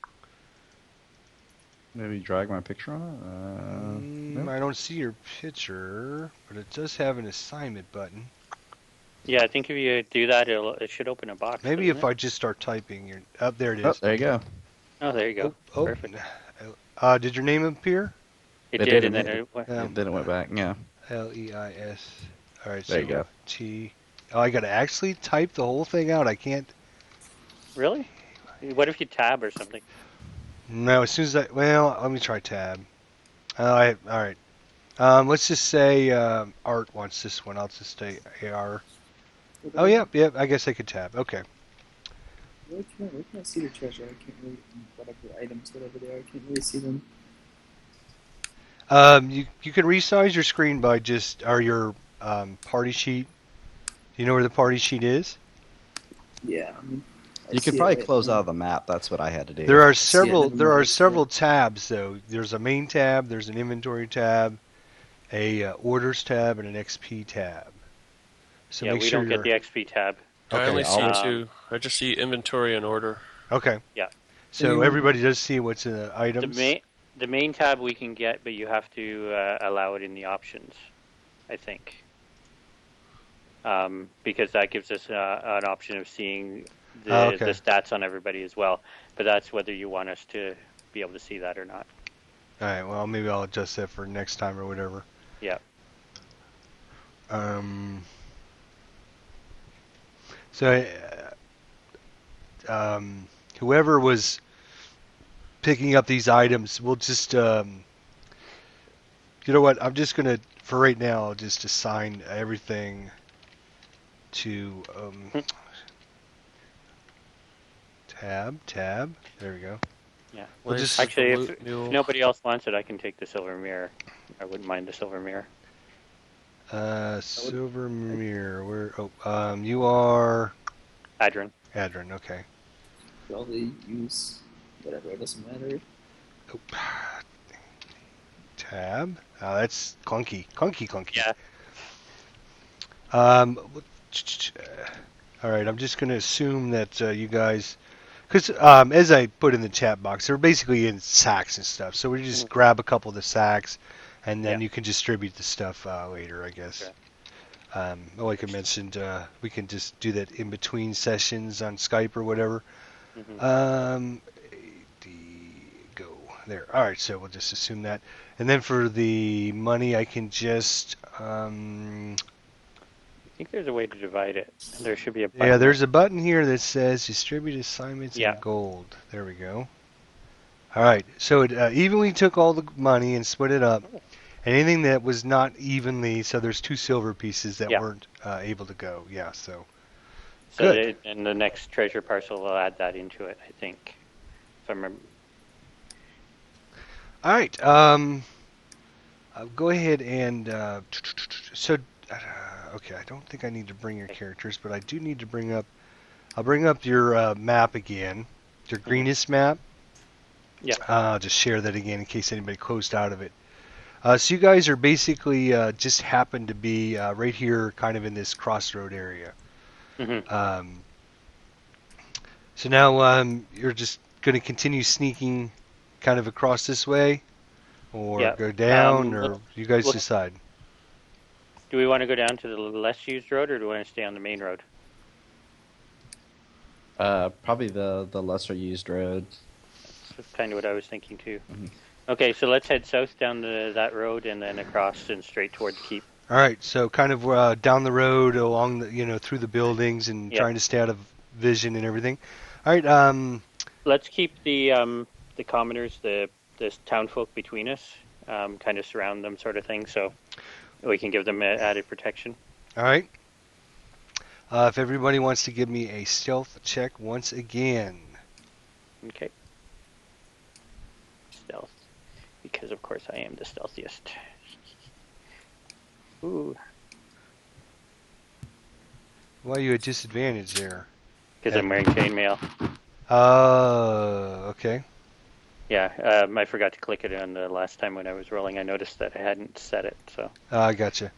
Maybe drag my picture on it? Nope. I don't see your picture, but it does have an assignment button. Yeah, I think if you do that, it should open a box. Maybe if doesn't it? I just start typing, up there it is. Oh, there you go. Oh, there you go. Oh, Perfect. Did your name appear? It It did, did, and then it- it went. Yeah. Then it went back, yeah. Leis. All right, There so you go. T. Oh, I gotta actually type the whole thing out. I can't. Really? What if you tab or something? No, as soon as let me try tab. All right. Let's just say Art wants this one. I'll just say AR. Oh, yeah. I guess I could tab. Okay. Where can I see the treasure? I can't really, whatever items, whatever they are, I can't really see them. You can resize your screen by or your party sheet. Do you know where the party sheet is? Yeah, I mean, You could probably close out of the map. That's what I had to do. There are it, several. never There mind, are I see several it. tabs though. There's a main tab. There's an inventory tab, a orders tab, and an XP tab. So Yeah, make we sure don't get the XP tab. I Okay, only see I'll- two. I just see inventory and order. Okay. Yeah. So everybody does see what's in the The items. the main tab we can get, but you have to allow it in the options, I think. Because that gives us an option of seeing the stats on everybody as well. But that's whether you want us to be able to see that or not. All right. Well, maybe I'll adjust that for next time or whatever. Yeah. So, whoever was picking up these items, we'll just, you know what? I'm just gonna, for right now, I'll just assign everything to tab. There we go. Yeah. We'll just Actually, if nobody else wants it, I can take the silver mirror. I wouldn't mind the silver mirror. Silver mirror. Where? Oh, you are Adrian. Adrian. Okay. Probably use whatever, it doesn't matter. Oh. Tab. That's clunky. Yeah. All right. I'm just gonna assume that you guys, because as I put in the chat box, they're basically in sacks and stuff. So we just grab a couple of the sacks, and then you can distribute the stuff later, I guess. Okay. Like I mentioned, we can just do that in between sessions on Skype or whatever. Go there. All right, so we'll just assume that, and then for the money, I can just. I think there's a way to divide it. There should be a button. Yeah, there's a button here that says distribute assignments in gold. There we go. All right, so it evenly took all the money and split it up. Anything that was not evenly, so there's 2 silver pieces that weren't able to go. Yeah, so good. And the next treasure parcel will add that into it, I think. If I remember. All right. I'll go ahead and okay. I don't think I need to bring your characters, but I do need to bring up. I'll bring up your map again, your greenest map. Yeah. I'll just share that again in case anybody closed out of it. So you guys are basically just happen to be right here, kind of in this crossroad area. So now you're just going to continue sneaking kind of across this way, or go down, or you guys decide. Do we want to go down to the less used road, or do we want to stay on the main road? Probably the lesser used road. That's kind of what I was thinking too. Okay, so let's head south down that road and then across and straight toward the keep. All right, so kind of down the road, along the, through the buildings, and trying to stay out of vision and everything. All right. Let's keep the commoners, the townfolk between us, kind of surround them, sort of thing, so we can give them added protection. All right. If everybody wants to give me a stealth check once again. Okay. Stealth, because of course I am the stealthiest Ooh, Why are you at disadvantage there? because I'm wearing chainmail. Oh, okay. Yeah, I forgot to click it on the last time when I was rolling. I noticed that I hadn't set it, so. I gotcha.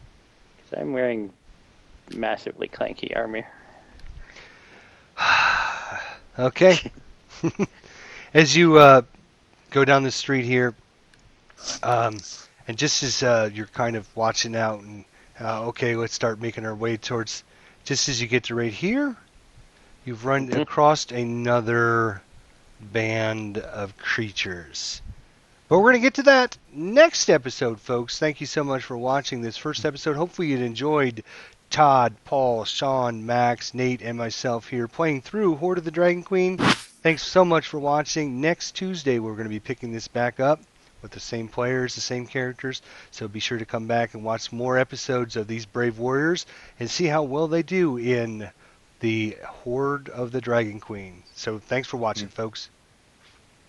Because I'm wearing massively clanky armor. Okay. As you go down the street here, and just as you're kind of watching out and, okay, let's start making our way towards, just as you get to right here, you've run across another band of creatures. But we're going to get to that next episode, folks. Thank you so much for watching this first episode. Hopefully you enjoyed Todd, Paul, Sean, Max, Nate, and myself here playing through Hoard of the Dragon Queen. Thanks so much for watching. Next Tuesday, we're going to be picking this back up with the same players, the same characters. So be sure to come back and watch more episodes of these brave warriors and see how well they do in the Hoard of the Dragon Queen. So thanks for watching, folks.